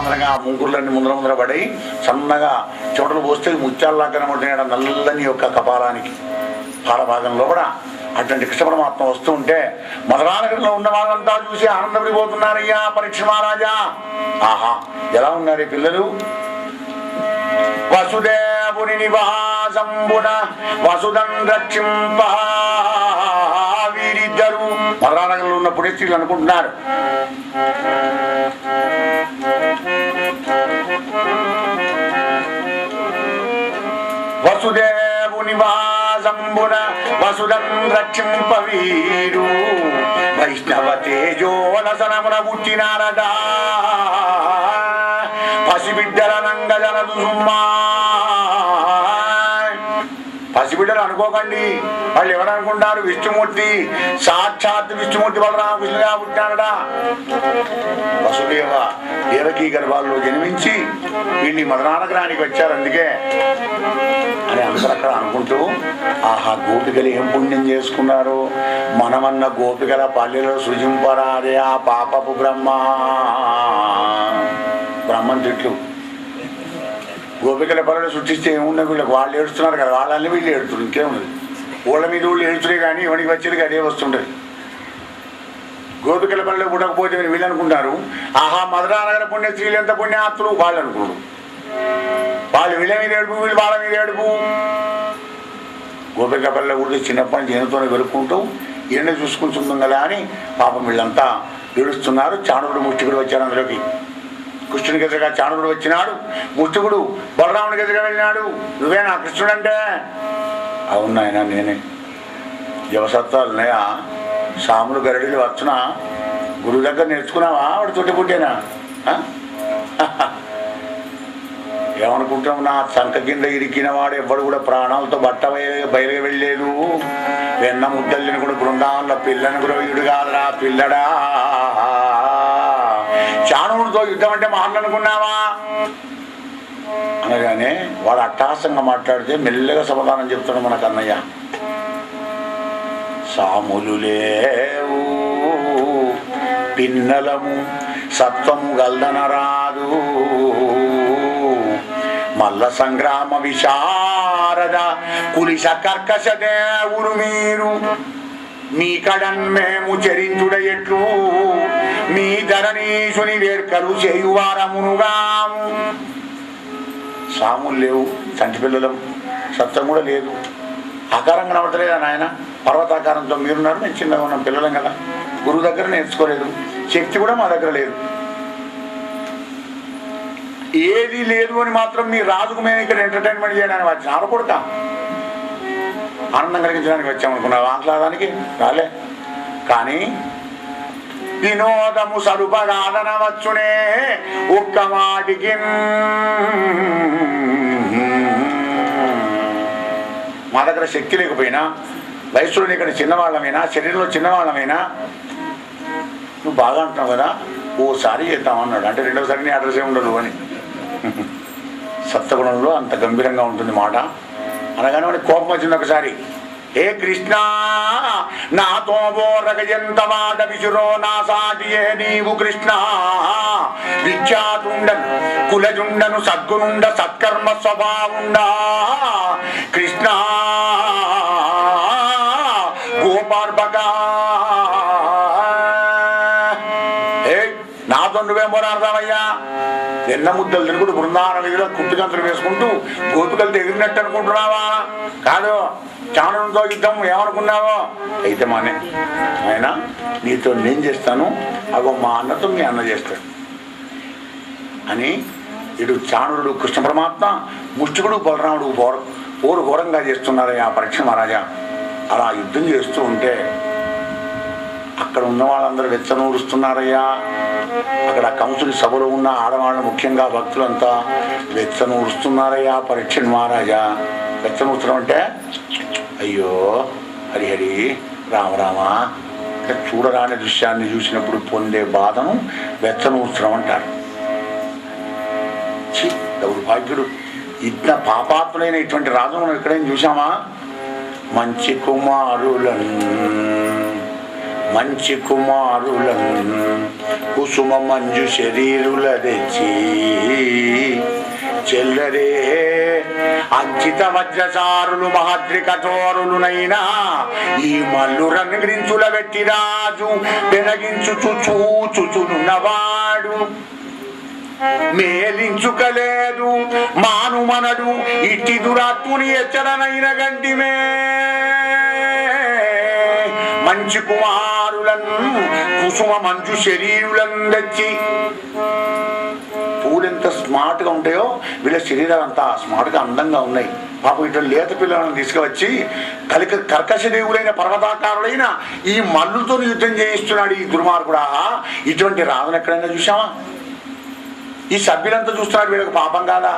బ్రహ్మాండంగా ముంగుర్లన్నీ ముందర పడి సన్నగా చెమటలు పోస్తే ముత్యాల్లా కనబడుతున్నాడు నల్లని యొక్క కపాలానికి పాలభాగంలో కూడా. అటువంటి కృష్ణ పరమాత్మ వస్తూ ఉంటే మధురానగరంలో ఉన్న వాళ్ళంతా చూసి ఆనందపడిపోతున్నారయ్యా పరీక్ష మహారాజా. ఆహా, ఎలా ఉన్నారు ఈ పిల్లలు? వసుదేవుని నివాసంబున వసుదం రక్షింప వీరిద్దరు మధురానగరంలో ఉన్న పుణ్యస్త్రీలు అనుకుంటున్నారు. వసుదేవు నివాసంబున వసుదం రక్షింప వీరు వైష్ణవ తేజోనసనమున పుట్టినారట. పసిబిడ్డల నంగజనదు సుమ్మా. పసిబిడ్డలు అనుకోకండి, వాళ్ళు ఎవరనుకుంటారు? విష్ణుమూర్తి, సాక్షాత్ విష్ణుమూర్తి బలరామకృష్ణుగా పుట్టినాడట. వసుదేవ దేవకీ గర్భాల్లో జన్మించి వీళ్ళని మధురానగరానికి వచ్చారు అందుకే అని అందరూ అక్కడ అనుకుంటూ, ఆహా గోపికలు ఏం పుణ్యం చేసుకున్నారు, మనమన్న గోపికల పల్లెలో సృజింపరారే ఆ పాపపు బ్రహ్మన్ తిట్లు. గోపికల పల్లెలు సృష్టిస్తే ఏమున్నా వీళ్ళకి వాళ్ళు ఏడుస్తున్నారు కదా, వాళ్ళని వీళ్ళు ఏడుతున్నారు, ఇంకేమున్నది? ఊళ్ళ మీద ఊళ్ళు ఏడుచుడే కానీ ఇవనికి వచ్చేది అదే వస్తుంటుంది. గోపికల పల్లెలో పుట్టకపోతే వీళ్ళు అనుకుంటారు, ఆహా మధురానగర పుణ్య స్త్రీలు ఎంత పుణ్యాత్తులు వాళ్ళు అనుకున్నారు. వాళ్ళు వీళ్ళ మీద ఏడుపు, వీళ్ళు వాళ్ళ మీద ఏడుపు. గోపిక పల్లె ఊళ్ళో చిన్నప్పటి నుంచి ఈయనతోనే వెలుక్కుంటూ ఈయన చూసుకుంటుందాం కదా అని పాపం వీళ్ళంతా ఏడుస్తున్నారు. చాణుడు ముష్టికుడు వచ్చాడు అందులోకి. కృష్ణునికి ఎదురుగా చాణుడు వచ్చినాడు, ముష్టికుడు బలరామునికి ఎదురుగా వెళ్ళినాడు. నువ్వేనా కృష్ణుడు అంటే? అవునాయన నేనే. జవసత్వాలున్నాయా? సాములు గరడీలు వచ్చునా? గురువు దగ్గర నేర్చుకున్నావా? వాడు తొట్టి పుట్టేనా? ఏమనుకుంటున్నావు? నా సంఖ కింద ఇరికిన వాడు ఎవ్వడు కూడా ప్రాణాలతో బయలుగా వెళ్ళలేదు. వెన్న ముద్దల్ని కూడా బృందావనంలో పిల్లని కూడా వీడు కాదురా పిల్లడా. చాణుడితో యుద్ధం అంటే మాట్లాడుకున్నావా అనగానే వాడు అట్టహాసంగా మాట్లాడితే మెల్లగా సమాధానం చెప్తాడు మన కన్నయ్య. సాములు లేవు పిన్నలము సత్వము గల్దనరాదు మల్ల సంగ్రామ విశారద కులిశ కర్కశ దేవుడు మీరు. మీ కడన్ మేము చరించుడ ఎట్లు మీ ధరణీశుని వేర్కలు చేయువారమునుగాము. సాములు లేవు, చంటి పిల్లలం, సత్వం కూడా లేదు. ఆకారం కనబడతలేదా నాయన? పర్వతాకారంతో మీరున్నారు, మేము చిన్నగా ఉన్నాం, పిల్లలం కదా. గురువు దగ్గర నేర్చుకోలేదు, శక్తి కూడా మా దగ్గర లేదు. ఏది లేదు అని మాత్రం మీ రాజుకు మేము ఇక్కడ ఎంటర్టైన్మెంట్ చేయడానికి వచ్చిన ఆడకూడక ఆనందం కలిగించడానికి వచ్చామనుకున్నావు, ఆహ్లాదానికి రాలే. కానీ వినోదము సరుపగాదనవచ్చునే ఒక్క మాటికి. మా దగ్గర శక్తి లేకపోయినా, వయసులో ఇక్కడ చిన్నవాళ్ళమైనా, శరీరంలో చిన్నవాళ్ళమైనా, నువ్వు బాగా అంటున్నావు కదా, ఓసారి చేద్దామన్నాడు. అంటే రెండోసారి నీ అడ్రస్ ఉండదు అని. సప్తగుణంలో అంత గంభీరంగా ఉంటుంది మాట. అనగానే వాడికి కోపం వచ్చింది ఒకసారి. ఏ కృష్ణ నాతో బోరగ ఎంత మాట విసురో నా సాటియే నీవు కృష్ణ. విఖ్యాతుండను కులజుండను సద్గునుండ సత్కర్మ స్వభావుండా కృష్ణ గోపార్భక. నాతో నువ్వేం పోరాడతావయ్యా? ఎన్న ముద్దలు తిరుగుడు బృందావన వీధిలో కుట్టుగంతులు వేసుకుంటూ గోపికలతో ఎగిరినట్టు అనుకుంటున్నావా? కాదు, చాణుడితో యుద్ధం ఏమనుకున్నావో? అయితే మానే ఆయన నీతో నేను చేస్తాను, అగో మా అన్నతో మీ అన్న చేస్తాడు అని. ఇటు చాణుడు కృష్ణ పరమాత్మ, ముష్టికుడు బలరాముడు ఓరు ఘోరంగా చేస్తున్నారయ్యా పరీక్ష మహారాజా. అలా యుద్ధం చేస్తూ ఉంటే అక్కడ ఉన్న వాళ్ళందరూ వెచ్చనూరుస్తున్నారయ్యా. అక్కడ కంసుడి సభలో ఉన్న ఆడవాళ్ళు, ముఖ్యంగా భక్తులంతా వెచ్చనూరుస్తున్నారయ్యా పరీక్ష మహారాజా. వెచ్చనూర్చడం అంటే అయ్యో హరిహరి రామరామ చూడరాని దృశ్యాన్ని చూసినప్పుడు పొందే బాధను వెచ్చనూర్చడం అంటారు. దౌర్భాగ్యుడు, ఇంత పాపాత్ములైన ఇటువంటి రాజు మనం ఎక్కడైనా చూసామా? మంచి కుమారులను మంచి కుమారులను కుసుమ మంజు శరీరుల తెచ్చి చెల్లరే అంచిత వజ్రచారులు మహద్రి కఠోరులునైనా ఈ మల్లురన్ గ్రించుల వెట్టి రాజు పెనగించు చూచుచున్నవాడు మేలించుకలేదు మానుమనడు ఇట్టి దురాత్ముని ఎచ్చరనైన గంటిమే మంచి కుమారులను కుసుమ మంచు శరీరులను తెచ్చి పూలు ఎంత స్మార్ట్ గా ఉంటాయో వీళ్ళ శరీరాలు అంతా స్మార్ట్ గా అందంగా ఉన్నాయి. పాపం ఇట్లా లేత పిల్లలను తీసుకువచ్చి కర్కశ దేవులైన పర్వతాకారులైన ఈ మల్లుతో యుద్ధం చేయిస్తున్నాడు ఈ దుర్మార్గుడా. ఇటువంటి రాజును ఎక్కడైనా చూసావా? ఈ సభ్యులంతా చూస్తున్నాడు, వీళ్ళకి పాపం కాదా?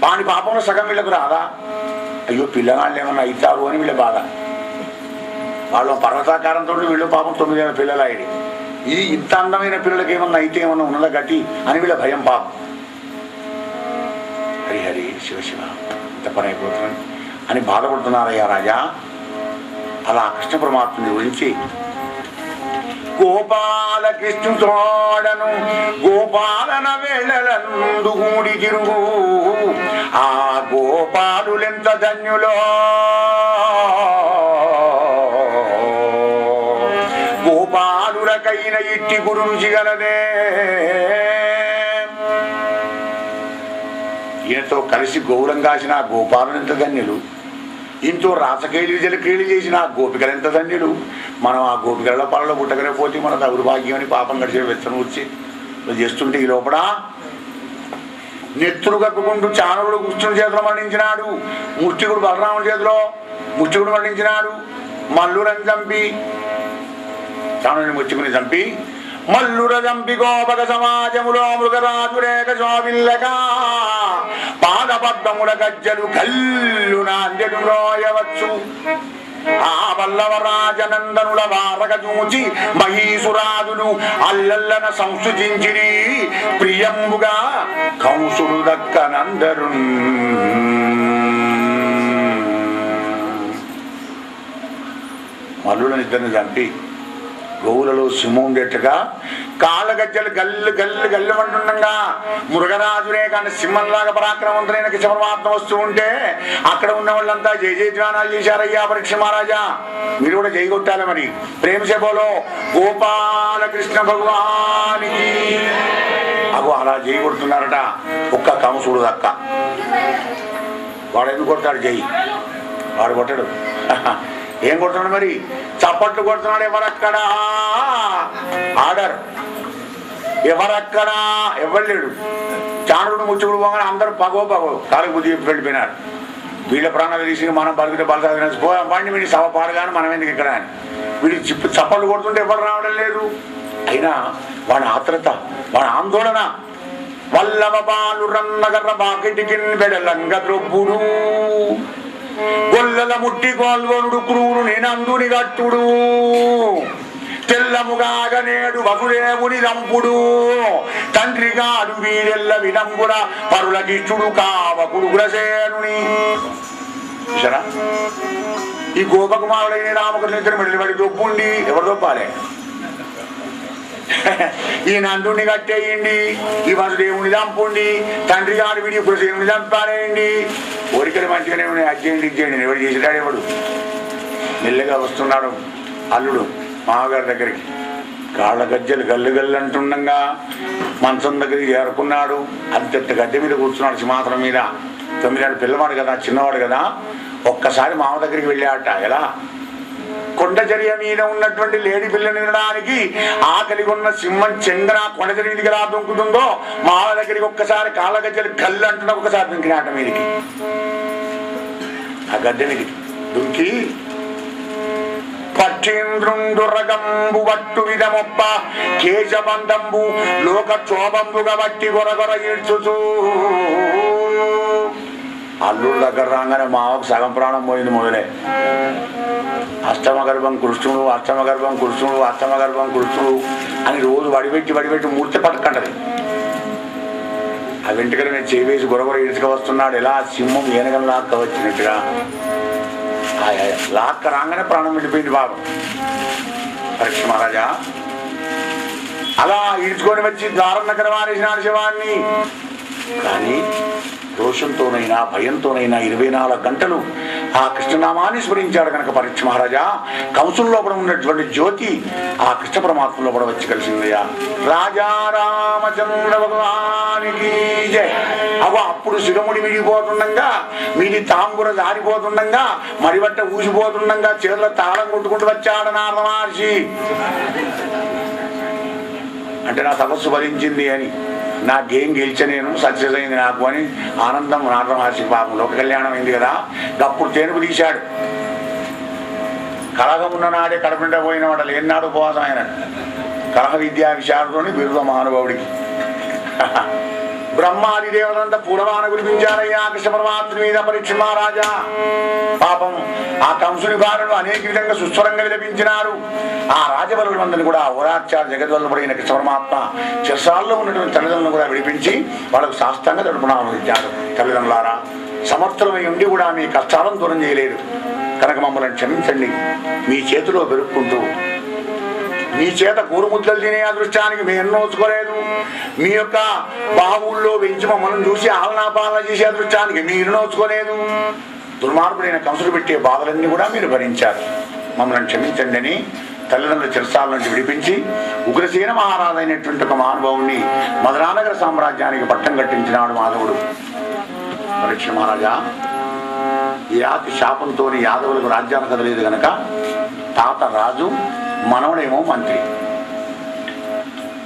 వాని పాపంలో సగం వీళ్ళకు రాదా? అయ్యో పిల్లగాళ్ళు ఏమన్నా అవుతారు అని వీళ్ళ బాధ. వాళ్ళు పర్వతాకారంతో వీళ్ళు పాపం 9 పిల్లలు అయ్యి ఈ ఇంత అందమైన పిల్లలకి ఏమన్నా అయితే ఏమన్నా ఉన్నదా గట్టి అని వీళ్ళ భయం పాపం. హరిహరి శివశివ ఇంత పని అయిపోతున్నాను అని బాధపడుతున్నారయ్యా రాజా. అలా కృష్ణ పరమాత్ముని గురించి గోపాలకృష్ణుడను గోపాలన వేళలందు గూడి తిరుగు ఆ గోపాలులెంత ధన్యులో గోపాలులకైన ఇట్టి గురు రుచి గలదే. ఈయనతో కలిసి గౌరం కాసిన గోపాలులెంత ధన్యులు, ఇంతో రాసకేళి జలకేళి చేసిన గోపికలు ఎంత ధన్యులు. మనం ఆ గోపికల పాలలో పుట్టకనే పోతే మన దౌర్భాగ్యం అని పాపం గడిచే వెచ్చను వచ్చి చేస్తుంటే ఈ లోపల నెత్తులు కక్కుకుంటూ చానరుడు కృష్ణుడి చేతిలో మరణించినాడు, ముష్టికుడు బలరాముడి చేతిలో ముష్టికుడు మరణించినాడు. మల్లురని చంపి చానుడిని ముచ్చుకుని చంపి మల్లుర చంపి గోపక సమాజములో మృగరాజురేక శోభిల్లగా పాదపద్మముల గజ్జలు కల్లు నాందెడు రోయవచ్చు. ఆ వల్లవరాజనందనుల వారక చూచి మహీసురాజులు అల్లల్లన సంస్కృతించిరి ప్రియంబుగా కంసుడు దక్కనందరు. మల్లులనిద్దరిని చంపి గోవులలో సింహం ఉండేట్టుగా కాళ్ళగజ్జలు గల్లు గల్లు గల్లు అంటుండగా మృగరాజునే కానీ సింహంలాగా పరాక్రమవంతులైన కృష్ణ పరమాత్మ వస్తూ ఉంటే అక్కడ ఉన్న వాళ్ళంతా జయ జయధ్వానాలు చేశారయ్యా పరీక్ష మహారాజా. మీరు కూడా జై కొట్టాలి మరి. ప్రేమ సేవలో గోపాలకృష్ణ భగవానికి అగో అలా జై కొడుతున్నారట. ఒక్క కంసుడు దక్క వాడు ఎందుకు కొడతాడు జై? వాడు కొట్టాడు. ఏం కొడుతున్నాడు మరి? చప్పట్లు కొడుతున్నాడు. ఎవరక్కడా ఆర్డర్, ఎవరక్కడా ఎవరు లేడు. చానుడు ముచ్చుకుడు పోగానే అందరూ పగో కాలకు బుద్ధి చెప్పి వెళ్ళిపోయినారు. వీళ్ళ ప్రాణాలు తీసి మనం బలిగితే బలసాగా వాడిని వీడి సభ పాడుగాని మనం ఎందుకు ఇక్కడ అని వీడి చప్పట్లు కొడుతుంటే ఎవరు రావడం లేదు. అయినా వాడి ఆత్రత, వాడి ఆందోళన వల్లవ బాలు రన్నగర్ర బాకిటికి బెడలంగ ద్రొప్పుడు గొల్లల ముట్టి గోల్గొనుడు క్రూరు నేనందుని గట్టుడు తెల్లముగాగ నేడు వసుదేవుని రంపుడు తండ్రిగాడు వీరెల్ల వినంబుల పరులకిష్టుడు కావకుడు గ్రసేనుని. చూసారా ఈ గోపకుమారుడైన రామకృష్ణ మెడలిబడి దొప్పుండి ఎవరు దొప్పాలి? ఈ నందుని కట్టేయండి, ఈ వసుదేవుని చంపుండి, తండ్రి గారు విడి కులసేవుని చంపారేయండి. కోరికలు మంచిగానే ఉన్నాయి, అజ్జేయండి ఇచ్చేయండి. ఎవడు చేసేటాడు? ఎవడు మెల్లగా వస్తున్నాడు అల్లుడు మామగారి దగ్గరికి. కాళ్ళ గజ్జలు గల్లు గల్లు అంటుండగా మంచం దగ్గరికి చేరుకున్నాడు. అంతెత్త గద్దె మీద కూర్చున్నాడు, సింహాసనం మీద. 9 ఏళ్ళ పిల్లవాడు కదా, చిన్నవాడు కదా. ఒక్కసారి మామ దగ్గరికి వెళ్ళాట. ఎలా? కొండచర్య మీద ఉన్నటువంటి లేడి పిల్లని వినడానికి ఆకలి ఉన్న సింహం చెంగన కొండచర్య మీదకి ఎలా దుంకుతుందో మామ దగ్గరికి ఒక్కసారి కాళ్ళ గజ్జలు గల్లు అంటున్నా ఒక్కసారి దుంకినాట మీదకి. ఆ గద్దె మీదకి దుంకి పక్షేంద్రుండు రగంబు వట్టు విధమొప్ప కేశబంధంబు లోక క్షోభంబుగా వట్టి గొరగొర ఈడ్చుచూ అల్లుడు దగ్గర రాగానే మావకు సగం ప్రాణం పోయింది. మొదలే అష్టమగర్భం కృష్ణుడు, అష్టమగర్భం కృష్ణుడు, అష్టమగర్భం కృష్ణుడు అని రోజు వడిపెట్టి మూర్తి పట్టుకంటది. ఆ వెంటకనే నేను చేవేసి గొరగొర ఈడ్చుక వస్తున్నాడు. ఎలా? సింహం ఏనగం లాక్క వచ్చినట్టుగా లాక్క రాగానే ప్రాణం వెళ్ళిపోయింది బాబు. పరీక్ష మహారాజా అలా ఈడ్చుకొని వచ్చి ద్వారం దగ్గర వారేసినాడు శవాన్ని. కానీ రోషంతోనైనా భయంతోనైనా 24 గంటలు ఆ కృష్ణనామాన్ని స్మరించాడు కనుక పరీక్ష మహారాజా కంసుల లోపల ఉన్నటువంటి జ్యోతి ఆ కృష్ణ పరమాత్మ లోపల వచ్చి కలిసిందయ్యా. రాజా రామచంద్ర భగవానికి జై. అప్పుడు శిరముడి విడిపోతుండగా మీది తాంబుర జారిపోతుండగా మరిబట్ట ఊసిపోతుండగా చేతుల తాళం కొట్టుకుంటూ వచ్చాడు నారద మహర్షి. అంటే నా తపస్సు ఫలించింది అని, నా గేమ్ గెలిచ నేను సక్సెస్ అయింది నాకు అని ఆనందం నారద మహర్షి. పాపం లోక కళ్యాణం అయింది కదా. అప్పుడు తేనుపు తీశాడు. కలహం ఉన్న నాడే కడపంట పోయిన వాడు ఎన్నాడు ఉపవాసం ఆయన. కలహ విద్యా విశారదుని బిరుద మహానుభావుడికి. బ్రహ్మాది దేవతంతా పూలవాన కురిపించారయ్యా కృష్ణ పరమాత్మ మీద పరీక్ష మహారాజా. పాపం ఆ కంసుని భార్యను అనేక విధంగా సుస్వరంగా విలపించినారు. ఆ రాజబలులందరినీ కూడా ఓరార్చారు. జగద్వల్లభుడైన కృష్ణ పరమాత్మ చిరసాల్లో ఉన్నటువంటి తల్లిదండ్రులను కూడా విడిపించి వాళ్ళకు శాస్త్రంగా తడుపునామనిచ్చారు. తల్లిదండ్రులారా, సమర్థులమై ఉండి కూడా మీ కష్టాలను దూరం చేయలేదు కనుక మమ్మల్ని క్షమించండి. మీ చేతిలో పెరుక్కుంటూ మీ చేత కూరముద్దలు తినే అదృష్టానికి మేము నోచుకోలేదు. మీ యొక్క బావుల్లో పెంచి మమ్మల్ని చూసి ఆలనాపాలన చేసే అదృష్టానికి మీరు నోచుకోలేదు. దుర్మార్గుడైన కంసుడు పెట్టే బాధలన్నీ కూడా మీరు భరించారు. మమ్మల్ని క్షమించండి అని తల్లిదండ్రుల చిరసాల నుంచి విడిపించి ఉగ్రసేన మహారాజు అయినటువంటి ఒక మహానుభావుని మధురానగర సామ్రాజ్యానికి పట్టం కట్టించినాడు మాధవుడు. పరీక్ష మహారాజా, ఈ రాతి శాపంతో యాదవులకు రాజ్యాన్ని కదలేదు గనక తాత రాజు, మనవడేమో మంత్రి.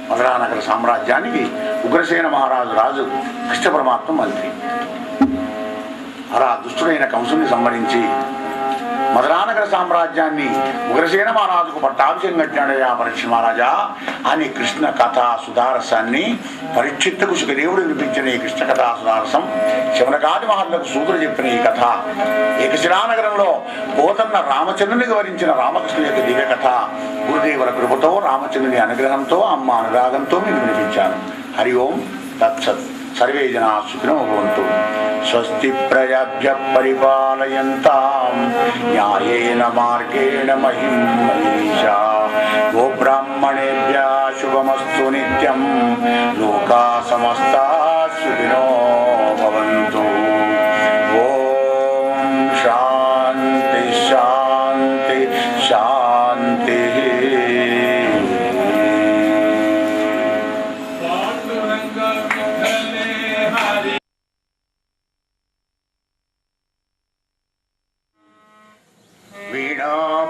మధురానగర సామ్రాజ్యానికి ఉగ్రసేన మహారాజు రాజు, కృష్ణ పరమాత్మ మంత్రి. అలా దుష్టుడైన కంసుని సంహరించి మధురానగర సామ్రాజ్యాన్ని ఉగ్రసేన మహారాజుకు పట్టాభిషేకం కట్టినాడయ్యా పరీక్ష మహారాజా అని కృష్ణ కథా సుధారసాన్ని పరీక్షిత్తుకు సుఖదేవుడు వినిపించిన ఈ కృష్ణ కథా సుధారసం శివనకాది మహర్లకు సూతులు చెప్పిన ఈ కథ ఏకశిలానగరంలో పోతన్న రామచంద్రునికి వరించిన రామకృష్ణ యొక్క దివ్య కథ గురుదేవుల కృపతో రామచంద్రుని అనుగ్రహంతో అమ్మ అనురాగంతో మీకు వినిపించాను. హరి ఓం తత్సత్. సర్వే జనా సుఖినో భవంతు. స్వస్తి ప్రజాభ్యః పరిపాలయంతాం న్యాయేన మార్గేణ మహిం మహిషాః. గోబ్రాహ్మణేభ్యः శుభమస్తు నిత్యం. లోకాः సమస్తాः సుఖినో భవంతు. ఓం శాంతి శాంతి శాంతి.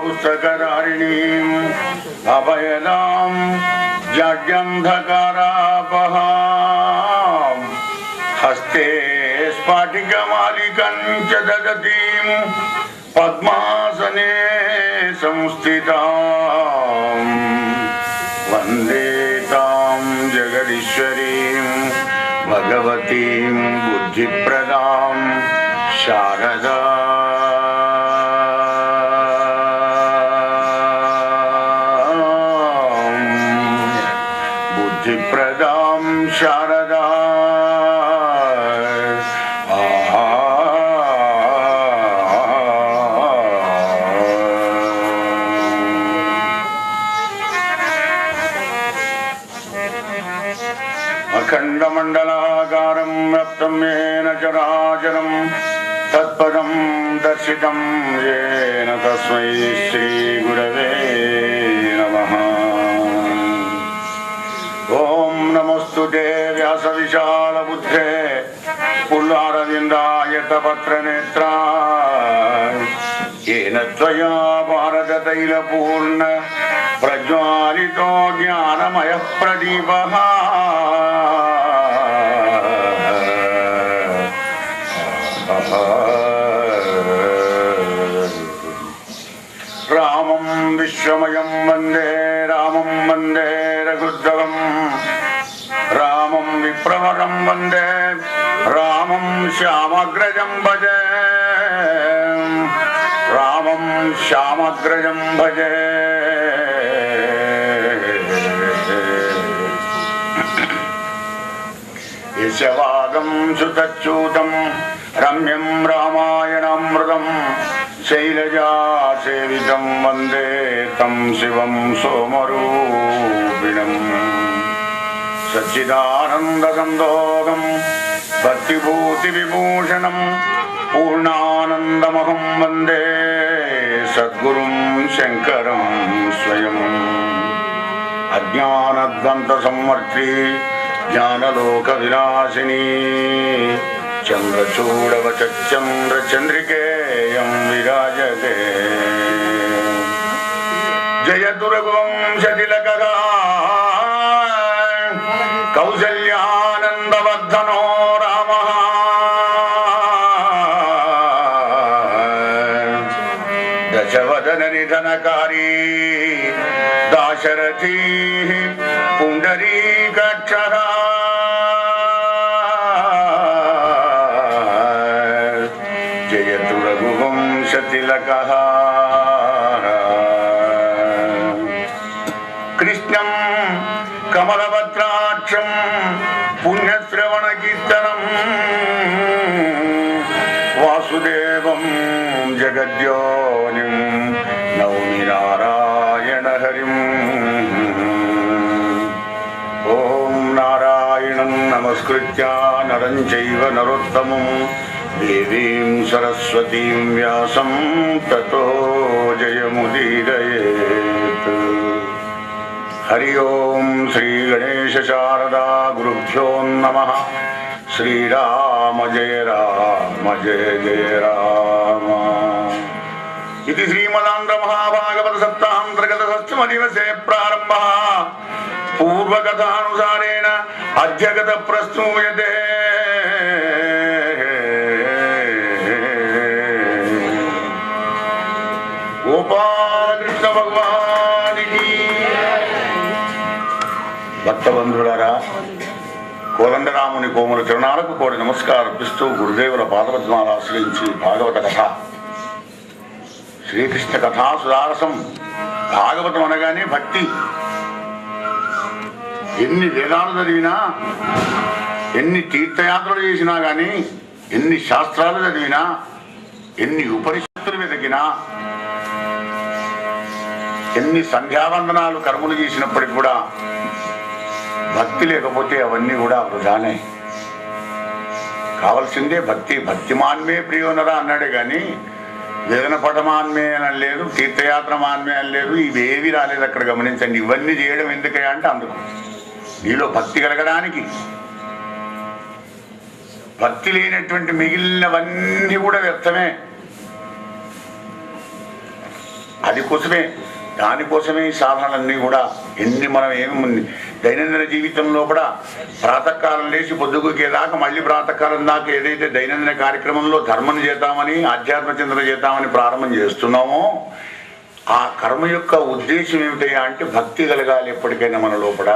పుస్తకధారిణీం అభయదాం జడ్యంధకారాపహాం హస్తే స్ఫటికమాలికం చ దదతీం పద్మాసనే సంస్థితాం. వందే తాం జగదీశ్వరీం భగవతీం బుద్ధిప్రదాం శారదా ప్రదాం శారదా. అఖండమండలాకారం వ్యాప్తం ఏన చరాచరం తత్పదం దర్శితం ఏన తస్మై శ్రీ గురవే నమః. ఓం నమోస్తుతే వ్యాస విశాల బుద్ధే పుల్లారవిందాయతపత్రనేత్రా. ఏన త్వయా భారత తైలపూర్ణ ప్రజ్వాలితో జ్ఞానమయ ప్రదీపః. రామం విశ్వమయం వందే రామం వందే రఘుద్రవం. రామం విప్రవరం వందే రామం శ్యామగ్రజం భజే. రామం శ్యామగ్రజం భజే. యశవాగం సుతచ్యూతం రమ్యం రామాయణామృతం శైలజాసేవితం వందే తం శివం సోమరూపిణం సచ్చిదానందసందోగం భక్తిభూతి విభూషణం పూర్ణానందమహం వందే సద్గురుం శంకరం స్వయం అజ్ఞానద్వంత సంవర్తి జ్ఞానలోక వినాశిని చంద్రచూడవచంద్ర చంద్రికేయం విరాజతే జయదురవంశతిలకగా కౌసల్యానందవర్ధనో రామ దశవదన నిధనకారీ దాశరథీ పుండరీకాక్షః జయతు రఘువంశతిలకః కృష్ణం కమలపత్రాక్షం పుణ్యశ్రవణ కీర్తనం వాసుదేవం జగద్యోనిం నౌమి నారాయణ హరిం ఓం నారాయణం నమస్కృత్య నరం చైవ నరోత్తమం దేవీం సరస్వతీం వ్యాసం తతో జయముదీరయేత్. హరి ఓం శ్రీ గణేశ శారదా గురుభ్యో నమః. శ్రీరామ జయ రామ జయ జయ రామ. ఇది శ్రీమదాంధ్ర మహాభాగవత సప్తాంతర్గత షష్ఠమ దివసే ప్రారంభ. పూర్వకథానుసారేణ అద్యగత ప్రస్తూయతే. గోపాలకృష్ణ భగవానికి. భక్తబంధువులారా, కోదండరాముని కోమల చరణాలకు కోడి నమస్కారపిస్తూ గురుదేవుల పాదపద్మాలు ఆశ్రయించి భాగవత కథ, శ్రీకృష్ణ కథా సుదారసం. భాగవతం అనగానే భక్తి. ఎన్ని వేదాలు చదివినా, ఎన్ని తీర్థయాత్రలు చేసినా గాని, ఎన్ని శాస్త్రాలు చదివినా, ఎన్ని ఉపనిషత్తులు వెతికినా, ఎన్ని సంధ్యావందనాలు కర్మలు చేసినప్పటికి కూడా భక్తి లేకపోతే అవన్నీ కూడా వృధానే. కావలసిందే భక్తి. భక్తిమాన్మే ప్రియోనరా అన్నాడే గాని వేదన పటమాన్మే అని లేదు, తీర్థయాత్ర మాన్మే అని లేదు. ఇవేవి రాలేదు అక్కడ. గమనించండి. ఇవన్నీ చేయడం ఎందుకయ్యా అంటే అందుకు నీలో భక్తి కలగడానికి. భక్తి లేనటువంటి మిగిలినవన్నీ కూడా వ్యర్థమే. అది కోసమే, దానికోసమే ఈ సాధనలన్నీ కూడా. ఎన్ని మనం ఏమి దైనందిన జీవితంలో కూడా ప్రాతకాలం లేచి పొద్దుగుకేదాకా మళ్ళీ ప్రాతకాలం దాకా ఏదైతే దైనందిన కార్యక్రమంలో ధర్మం చేద్దామని, ఆధ్యాత్మ చింతన చేద్దామని ప్రారంభం చేస్తున్నామో ఆ కర్మ యొక్క ఉద్దేశం ఏమిటయ్యా అంటే భక్తి కలగాలి ఎప్పటికైనా మన లోపల.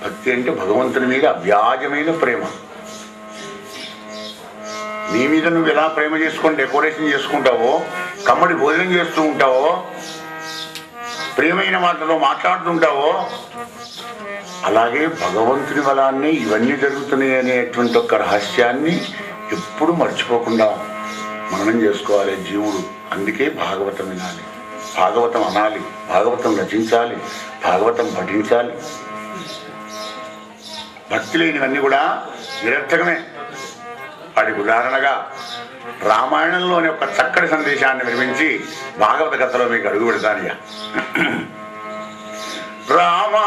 భక్తి అంటే భగవంతుని మీద అవ్యాజమైన ప్రేమ. నీ మీద నువ్వు ఎలా ప్రేమ చేసుకొని డెకరేషన్ చేసుకుంటావో, కమ్మడి భోజనం చేస్తూ ఉంటావో, ప్రేమైన మాటలో మాట్లాడుతుంటావో, అలాగే భగవంతుని వలాన్ని ఇవన్నీ జరుగుతున్నాయి అనేటువంటి ఒక రహస్యాన్ని ఎప్పుడు మర్చిపోకుండా మననం చేసుకోవాలి జీవుడు. అందుకే భాగవతం వినాలి, భాగవతం అనాలి, భాగవతం రచించాలి, భాగవతం పఠించాలి. భక్తి లేనివన్నీ కూడా నిరర్థకమే. వాటికి ఉదాహరణగా రామాయణంలోని ఒక చక్కటి సందేశాన్ని వినిపించి భాగవత కథలో మీకు అడుగు పెడతాను. రామా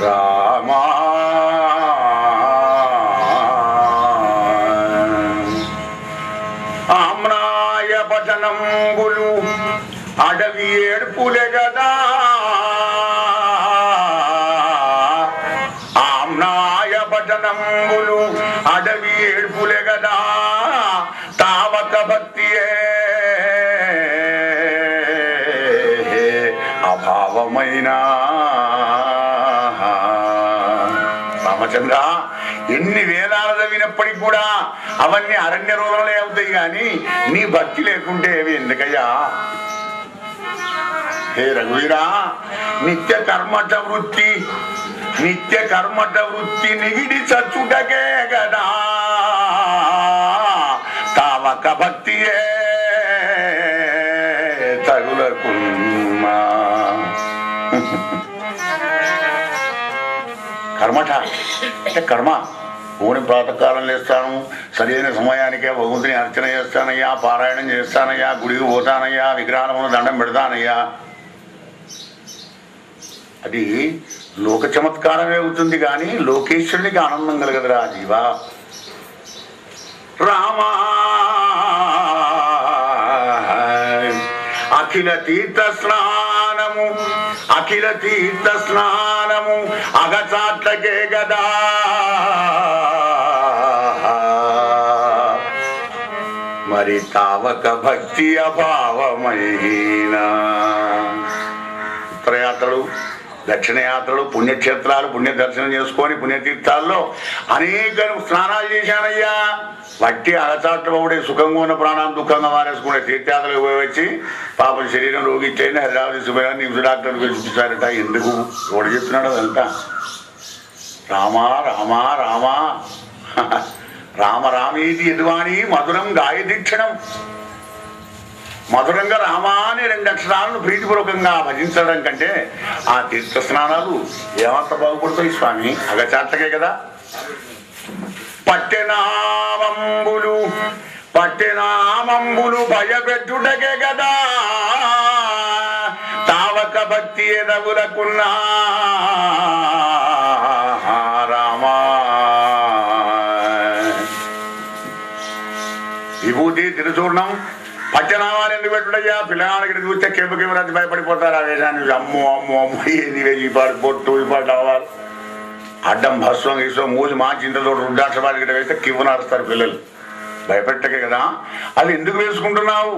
రామా ఆమ్నాయ భజనంబులు అడవి ఏడుపులే గదా, భజనంబులు అడవి ఏడ్పులే గదా, తావక భక్తియే అభావమైన. రామచంద్ర, ఎన్ని వేదాలు చదివినప్పటికి కూడా అవన్నీ అరణ్య రోదనలే అవుతాయి కానీ నీ భక్తి లేకుంటే అవి ఎందుకయ్యా? హే రఘువీరా, నిత్య కర్మట వృత్తి నిత్య కర్మట వృత్తి నిగిడి చచ్చుటకే గదా తావక భక్తియే తగులకున్నా. కర్మట అంటే కర్మ. పూని ప్రాతకాలం లేస్తాను, సరైన సమయానికే భగవంతుని అర్చన చేస్తానయ్యా, పారాయణం చేస్తానయ్యా, గుడికి పోతానయ్యా, విగ్రహాలను దండం పెడతానయ్యా. అది లోక చమత్కారమే అవుతుంది కానీ లోకేశ్వరునికి ఆనందం కలగదురా జీవా. రామా అఖిల తీర్థ స్నానము, అఖిల తీర్థ స్నానము అగచాట్లకే గదా మరి తావక భక్తి అభావమైన. ఉత్తరయాత్రలు, దక్షిణయాత్రలు, పుణ్యక్షేత్రాలు, పుణ్య దర్శనం చేసుకొని పుణ్యతీర్థాల్లో అనేక స్నానాలు చేశానయ్యా. వట్టి అగచాట్లు ఒకటి సుఖంగా ఉన్న ప్రాణాన్ని దుఃఖంగా మారేసుకునే తీర్థయాత్రలకు పోయి వచ్చి పాపం శరీరం రోగిచ్చైనా హైదరాబాద్ తీసుకుపోయినా నిమ్స్ డాక్టర్కి చూపించారట. ఎందుకు ఎవడు చెప్తున్నాడు అదంతా? రామా రామా రామా రామ రామేది యదువాణి మధురం గాయదీక్షణం. మధురంగా రామా అనే 2 అక్షరాలను ప్రీతిపూర్వకంగా భజించడం కంటే ఆ తీర్థ స్నానాలు ఏమంత బాగుపడతాయి స్వామి? అగచాట్లకే కదా. పట్టెనామంబులు పట్టెనామంబులు భయపెట్టుటకే కదా తావక భక్తి ఎదగులకున్నా. రామా విభూతి తిరుచూర్ణం పచ్చనామాలు ఎందుకు పెట్టుడయ్యా? పిల్లగాడికి చూస్తే కెంపుకి భయపడిపోతారు. ఆ వేషాన్ని అమ్మో అమ్మో అమ్మో ఏంది వేసి పాడు పొట్టు ఇపాటు అవ్వాలి అడ్డం భస్వం గీసం మూసి మా చింతతో రుద్రాక్షపాలు గిట్ట వేస్తే కివ్వు నడుస్తారు పిల్లలు. భయపెట్టకే కదా. అది ఎందుకు వేసుకుంటున్నావు?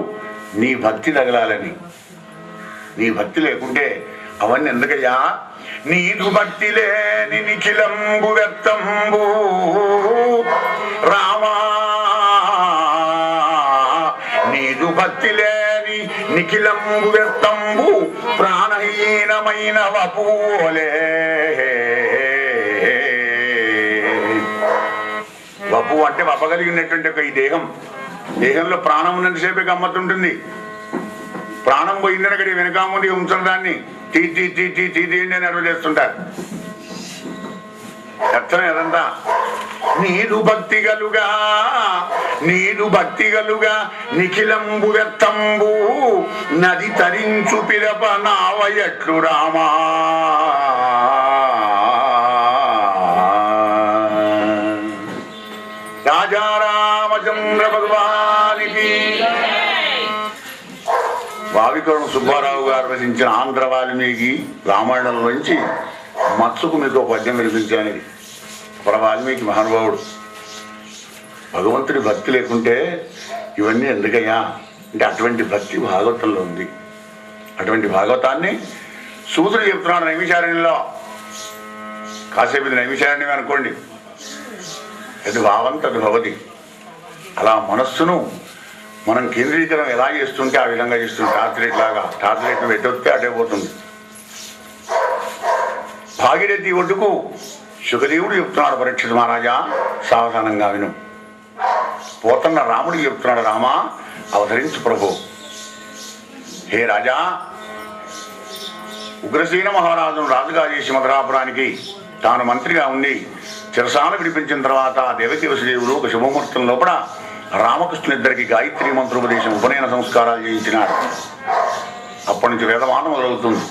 నీ భక్తి తగలాలని. నీ భక్తి లేకుంటే అవన్నీ ఎందుకయ్యా? నీదు భక్తి లేని నిఖిలంబు వ్యక్తంబు రామా, నీదు భక్తి లేని నిఖిలంబు వ్యక్తంబు ప్రాణహీనమైన వపులే. వపు అంటే వపగలిగినటువంటి ఒక ఈ దేహంలో ప్రాణం ఉన్నంతసేపే గమ్మత్తుంటుంది. ప్రాణం పోయిందని అక్కడ వెనక ముందు ఉంచడం దాన్ని తీ తీ తీ తీ తీ తీయండి అని అరువు చేస్తుంటారు. అర్థం ఏదంతా నీదు భక్తి గలుగా, నీదు భక్తి గలుగా నిఖిలంబు వ్యక్తంబు నది తరించు పిరప నావయట్లు రామా. రాజా రామచంద్ర భగవానికి. వావికరణ సుబ్బారావు గారు రచించిన ఆంధ్ర వాల్మీకి రామాయణంలోంచి మత్సుకు మీకు పద్యం వినిపించాను. వాల్మీకి మహానుభావుడు. భగవంతుడి భక్తి లేకుంటే ఇవన్నీ ఎందుకయ్యా అంటే అటువంటి భక్తి భాగవతంలో ఉంది. అటువంటి భాగవతాన్ని సూతుడు చెప్తున్నాడు నైమిషారణ్యంలో. కాసేపు ఇది నైమిషారణ్యం అనుకోండి. అది భావం తది భవతి. అలా మనస్సును మనం కేంద్రీకరణ ఎలా చేస్తుంటే ఆ విధంగా చేస్తుంది. టార్చరేట్ లాగా టార్చరేట్ను పెట్టొస్తే అటే పోతుంది. భాగీరథి ఒడ్డుకు సుఖదేవుడు చెప్తున్నాడు, పరీక్షిత్ మహారాజా సావధానంగా విను. పోతన్న రాముడికి చెప్తున్నాడు, రామా అవతరించు ప్రభు. హే రాజా, ఉగ్రసేన మహారాజును రాజుగా చేసి మధురాపురానికి తాను మంత్రిగా ఉండి చిరసాల విడిపించిన తర్వాత దేవకి వసుదేవుడు ఒక శుభముహూర్తం లోపల రామకృష్ణులిద్దరికి గాయత్రి మంత్రోపదేశం ఉపనయన సంస్కారాలు చేయించినాడు. అప్పటి నుంచి వేదమానం మొదలవుతుంది.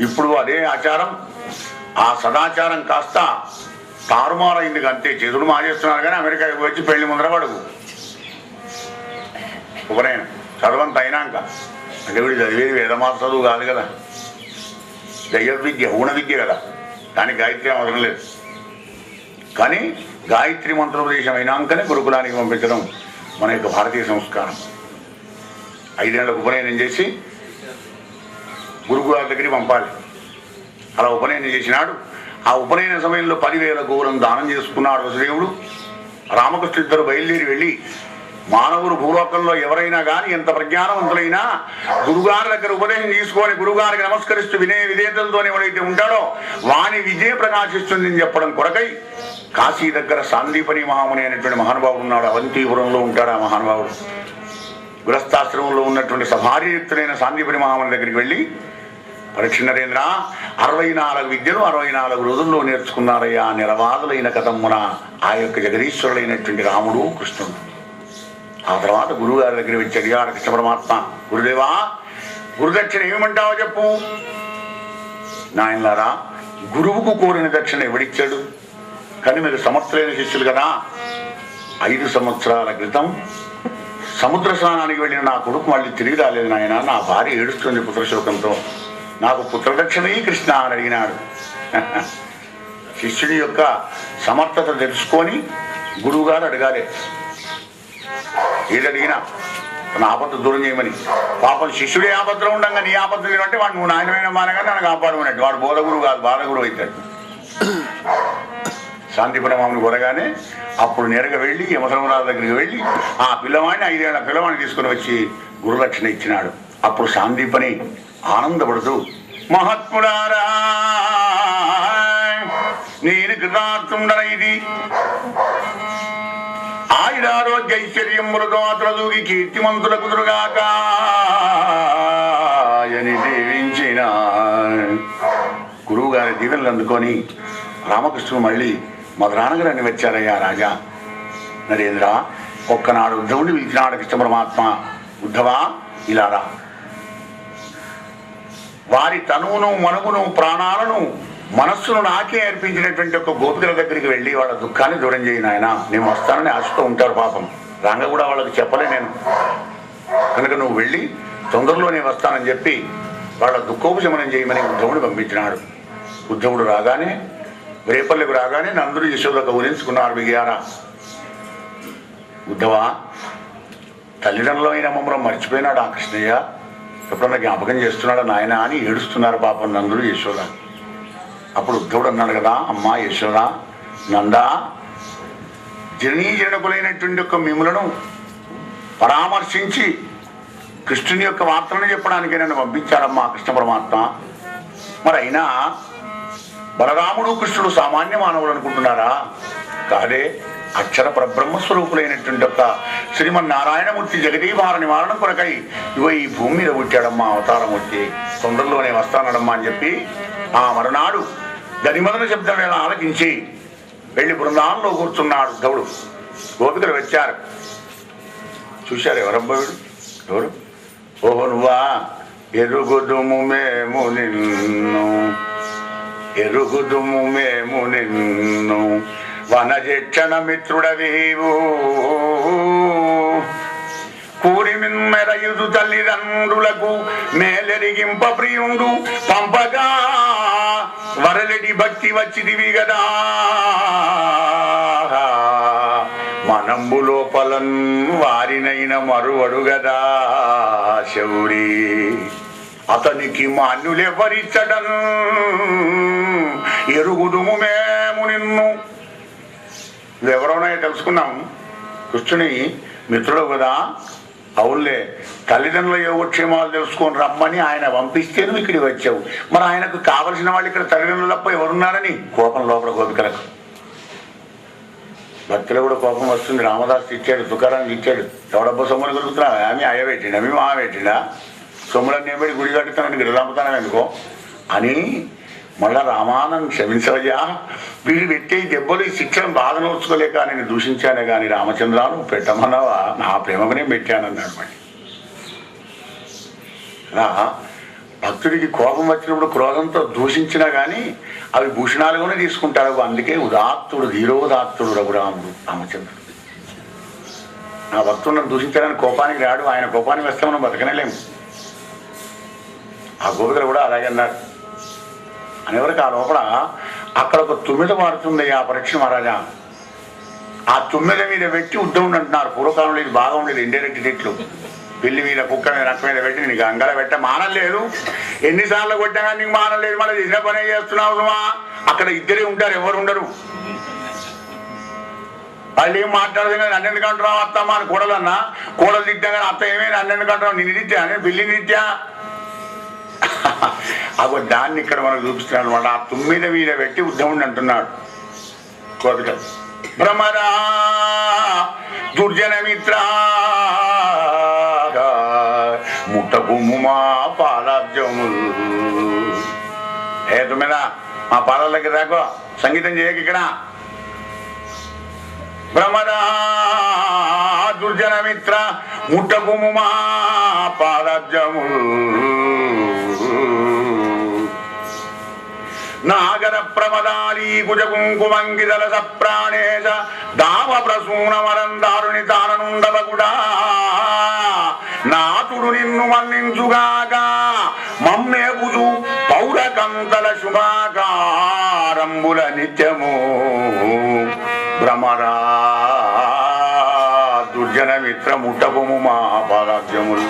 ఇప్పుడు అదే ఆచారం, ఆ సదాచారం కాస్త తారుమారైంది. అంతే చేతుడు మానేస్తున్నారు కానీ అమెరికాకి వచ్చి పెళ్లి ముందర పడుగు ఉపనయనం చదవంత అయినాక. అంటే వీడు చదివేది వేదమాత చదువు కాదు కదా, దైవ విద్య ఊణ విద్య కదా. దానికి గాయత్రి అవసరం లేదు. కానీ గాయత్రి మంత్రోపదేశం అయినాకనే గురుకులానికి పంపించడం మన యొక్క భారతీయ సంస్కారం. 5 ఏళ్లకు ఉపనయనం చేసి గురుకులాల దగ్గరికి పంపాలి. అలా ఉపనయనం చేసినాడు. ఆ ఉపనయన సమయంలో 10,000 గోవులను దానం చేసుకున్నాడు వసుదేవుడు. రామకృష్ణ ఇద్దరు బయలుదేరి వెళ్ళి మానవులు భూలోకంలో ఎవరైనా కానీ ఎంత ప్రజ్ఞానవంతులైనా గురుగారి దగ్గర ఉపదేశం తీసుకొని గురుగారికి నమస్కరిస్తూ వినయ విధేయతలతో ఎవరైతే ఉంటాడో వాని విజయ ప్రకాశిస్తుంది అని చెప్పడం కొరకై కాశీ దగ్గర సాందీపని మహాముని అనేటువంటి మహానుభావుడు ఉన్నాడు. అవంతిపురంలో ఉంటాడు ఆ మహానుభావుడు. గృహస్థాశ్రమంలో ఉన్నటువంటి సభార్యయుక్తులైన సాందీపని మహాముని దగ్గరికి వెళ్ళి, పరీక్ష నరేంద్ర 64 విద్యలు 64 రోజుల్లో నేర్చుకున్నారయ్యా నిరవాదులైన కథమ్మున ఆ యొక్క జగదీశ్వరులైనటువంటి రాముడు కృష్ణుడు. ఆ తర్వాత గురువు గారి దగ్గర వచ్చి అడిగాడు కృష్ణ పరమాత్మ, గురుదేవా గురుదక్షిణ ఏమంటావో చెప్పు. నాయనలారా, గురువుకు కోరిన దక్షిణ ఎవడిచ్చాడు? కానీ మీరు సమర్థులైన శిష్యులు కదా. 5 సంవత్సరాల క్రితం సముద్ర స్నానానికి వెళ్ళిన నా కొడుకు మళ్ళీ తిరిగి రాలేదు నాయన, నా భార్య ఏడుస్తుంది పుత్రశోకంతో, నాకు పుత్రదక్షిణ కృష్ణ అని అడిగినాడు. శిష్యుడి యొక్క సమర్థత తెలుసుకొని గురువు గారు అడగాలి, ఏదడిగినా తన ఆపత్తు దూరం చేయమని. పాపం శిష్యుడే ఆపత్తులో ఉండగా నీ ఆపత్తులు అంటే వాడు నువ్వు నాయనమైన మానగానే నన్ను కాపాడమన్నట్టు. వాడు బోధగురువు కాదు, బాధగురువు అవుతాడు. శాంతిపురమాముని కోరగానే అప్పుడు నేరుగా వెళ్ళి యమధర్మరాజు దగ్గరికి వెళ్ళి ఆ పిల్లవాడిని 5 ఏళ్ల పిల్లవాడిని తీసుకుని వచ్చి గురుదక్షిణ ఇచ్చినాడు. అప్పుడు శాంతిపని ఆనందపడుతూ, మహాత్ముడారా నేను కృతార్థుండన, ఇది ఆయురారోగ్య ఐశ్వర్యములతో అతలదూగి కీర్తిమంతుల కుదురుగాక అని దీవించిన గురువు గారి దీవెనలు అందుకొని రామకృష్ణుడు మళ్ళీ మధురానగరాన్ని వచ్చారయ్యా రాజా నరేంద్ర. ఒక్కనాడు ఉద్ధవుని పిలిచినాడు కృష్ణ పరమాత్మ, ఉద్ధవా ఇలా రా. వారి తనువును మనుగును ప్రాణాలను మనస్సును నాకే అర్పించినటువంటి ఒక గోపికల దగ్గరికి వెళ్ళి వాళ్ళ దుఃఖాన్ని దూరం చేయను ఆయన, నేను వస్తానని ఆశతో ఉంటారు పాపం. రంగ కూడా వాళ్ళకి చెప్పలే నేను, కనుక నువ్వు వెళ్ళి తొందరలోనే వస్తానని చెప్పి వాళ్ళ దుఃఖోపశమనం చేయమని ఉద్ధవుడు పంపించినాడు. ఉద్ధవుడు రాగానే రేపల్లికి రాగానే నందుడు యశోద కౌరించుకున్నారు. బిగారా ఉద్ధవా, తల్లిదండ్రులైన మమ్మల్ని మర్చిపోయినాడు ఆ కృష్ణయ్య, ఎప్పుడన్నా జ్ఞాపకం చేస్తున్నాడు నాయన అని ఏడుస్తున్నారు పాపం నందుడు యశోద. అప్పుడు ఉద్ధవుడు అన్నాడు కదా, అమ్మా యశోద, నందా జననీజనకులైనటువంటి యొక్క మిములను పరామర్శించి కృష్ణుని యొక్క వార్తలను చెప్పడానికి నన్ను పంపించాడమ్మా కృష్ణ పరమాత్మ. మరి అయినా బలరాముడు కృష్ణుడు సామాన్య మానవులు అనుకుంటున్నారా? కాదే, అక్షర పరబ్రహ్మస్వరూపులైనటువంటి యొక్క శ్రీమన్నారాయణమూర్తి జగదీవార నివారణ కొరకై ఇవ ఈ భూమి మీద పుట్టాడమ్మా అవతారమూర్తి, తొందరలోనే వస్తానడమ్మా అని చెప్పి ఆ మరునాడు గదిమదన శబ్దం వేళ ఆలకించి వెళ్ళి బృందాంలో కూర్చున్నాడు ఉద్ధవుడు. గోపికలు వచ్చారు, చూశారు. ఎవరబ్బాయుడు? ఎవరు? ఓహో నువ్వా, ఎరుగుదుము మేము నిన్ను, ఎరుగుదుము మేము నిన్ను, వనజక్షణ మిత్రుడవీవు, కూరిమిన్మెరయుదు తల్లిదండ్రులకు మేలెరిగింప ప్రియుండు, పంపగా వరలెడి భక్తి వచ్చిదివి గదా, మనంబు లోపలన్ వారినైన మరువడు గదా శౌరి, అతనికి మాన్యులెవరిచ్చడం ఎరుగుదుము మేము నిన్ను. ఎవరోనో తెలుసుకున్నాం, కృష్ణుని మిత్రుడు కదా. అవునులే, తల్లిదండ్రుల యోగక్షేమాలు తెలుసుకొని రమ్మని ఆయన పంపిస్తే నువ్వు ఇక్కడికి వచ్చావు. మరి ఆయనకు కావలసిన వాళ్ళు ఇక్కడ తల్లిదండ్రులు తప్ప ఎవరున్నారని కోపం లోపల గోపికలకు. భక్తులు కూడా కోపం వస్తుంది. రామదాస్ ఇచ్చాడు, తుకారాం ఇచ్చాడు, ఎవడబ్బా సొమ్ములు దొరుకుతున్నా ఆమె అయ్య పెట్టిండా, మేము మా పెట్టిండా, సొమ్ములన్నీ ఏమిటి గుడి కట్టుతానని గిరిదాపుతానం ఎందుకో అని మళ్ళా రామానంద్ క్షమించవయ్యా, వీళ్ళు పెట్టే దెబ్బలు ఈ శిక్షను బాధ నోచుకోలేక నేను దూషించానే కానీ రామచంద్రాను పెట్టమన్నావా, నా ప్రేమకునే పెట్టానన్నాడు. మళ్ళీ అలా భక్తుడికి కోపం వచ్చినప్పుడు క్రోధంతో దూషించినా కానీ అవి భూషణాలుగానే తీసుకుంటాడు. అందుకే ఉదాత్తుడు, ధీరోదాత్తుడు రఘురాముడు రామచంద్రుడు. నా భక్తులను దూషించడానికి కోపానికి రాడు, ఆయన కోపానికి వస్తే మనం బతకనేలేము. ఆ గోపికలు కూడా అలాగే అన్నారు. అనేవరకు ఆ లోపల అక్కడ ఒక తుమ్మిద మారుతుంది ఆ పరీక్ష మహారాజా. ఆ తుమ్మిద మీద పెట్టి ఉద్ధవుడు అంటున్నారు. పూర్వకాలంలో ఇది బాగా ఉండేది, ఇండైరెక్ట్ తిట్లు. పిల్లి మీద, కుక్క మీద, నక్క మీద పెట్టి నీకు అంగల పెట్ట మానలేదు, ఎన్నిసార్లు కొట్టా కానీ నీకు మానలేదు, మళ్ళీ చిన్న పనే చేస్తున్నావు సుమా. అక్కడ ఇద్దరే ఉంటారు, ఎవరు ఉండరు. వాళ్ళు ఏం మాట్లాడదు కానీ నన్ను ఎందుకు అంటున్నావు అత్తమ్మ అని కూడలన్నా, కూడలు తిట్టా కానీ అత్త ఏమైనా నన్ను ఎందుకు అంటున్నావు, నిన్ను తిట్టా నేను పిల్లిని తిట్టా. అగో దాన్ని ఇక్కడ మనకు చూపిస్తున్నాడు అనమాట. ఆ తుమ్మిద మీద పెట్టి ఉద్ధవుడిని అంటున్నాడు కోపిక, భ్రమరా దుర్జనమిత్ర ముట్టకుము మా పాదాబ్జములు. ఏ తుమ్మిద మా పాదాల దగ్గర రాకో, సంగీతం చేయక ఇక్కడ. భ్రమరా దుర్జనమిత్ర ముట్టకుము మా పాదాబ్జములు. నాగర ప్రమదాలీ కుజ కుంకుమంగిదల సప్రాణేశ దామ ప్రసూన మరందారుని తాననుండవకుడా. నాతుడు నిన్ను మన్నించుగాక మమ్మేపుజు పౌరకంతల శుభాకారంబుల నిత్యము. భ్రమరా దుర్జనమిత్ర ముట్టకుము మా పాదాబ్జములు.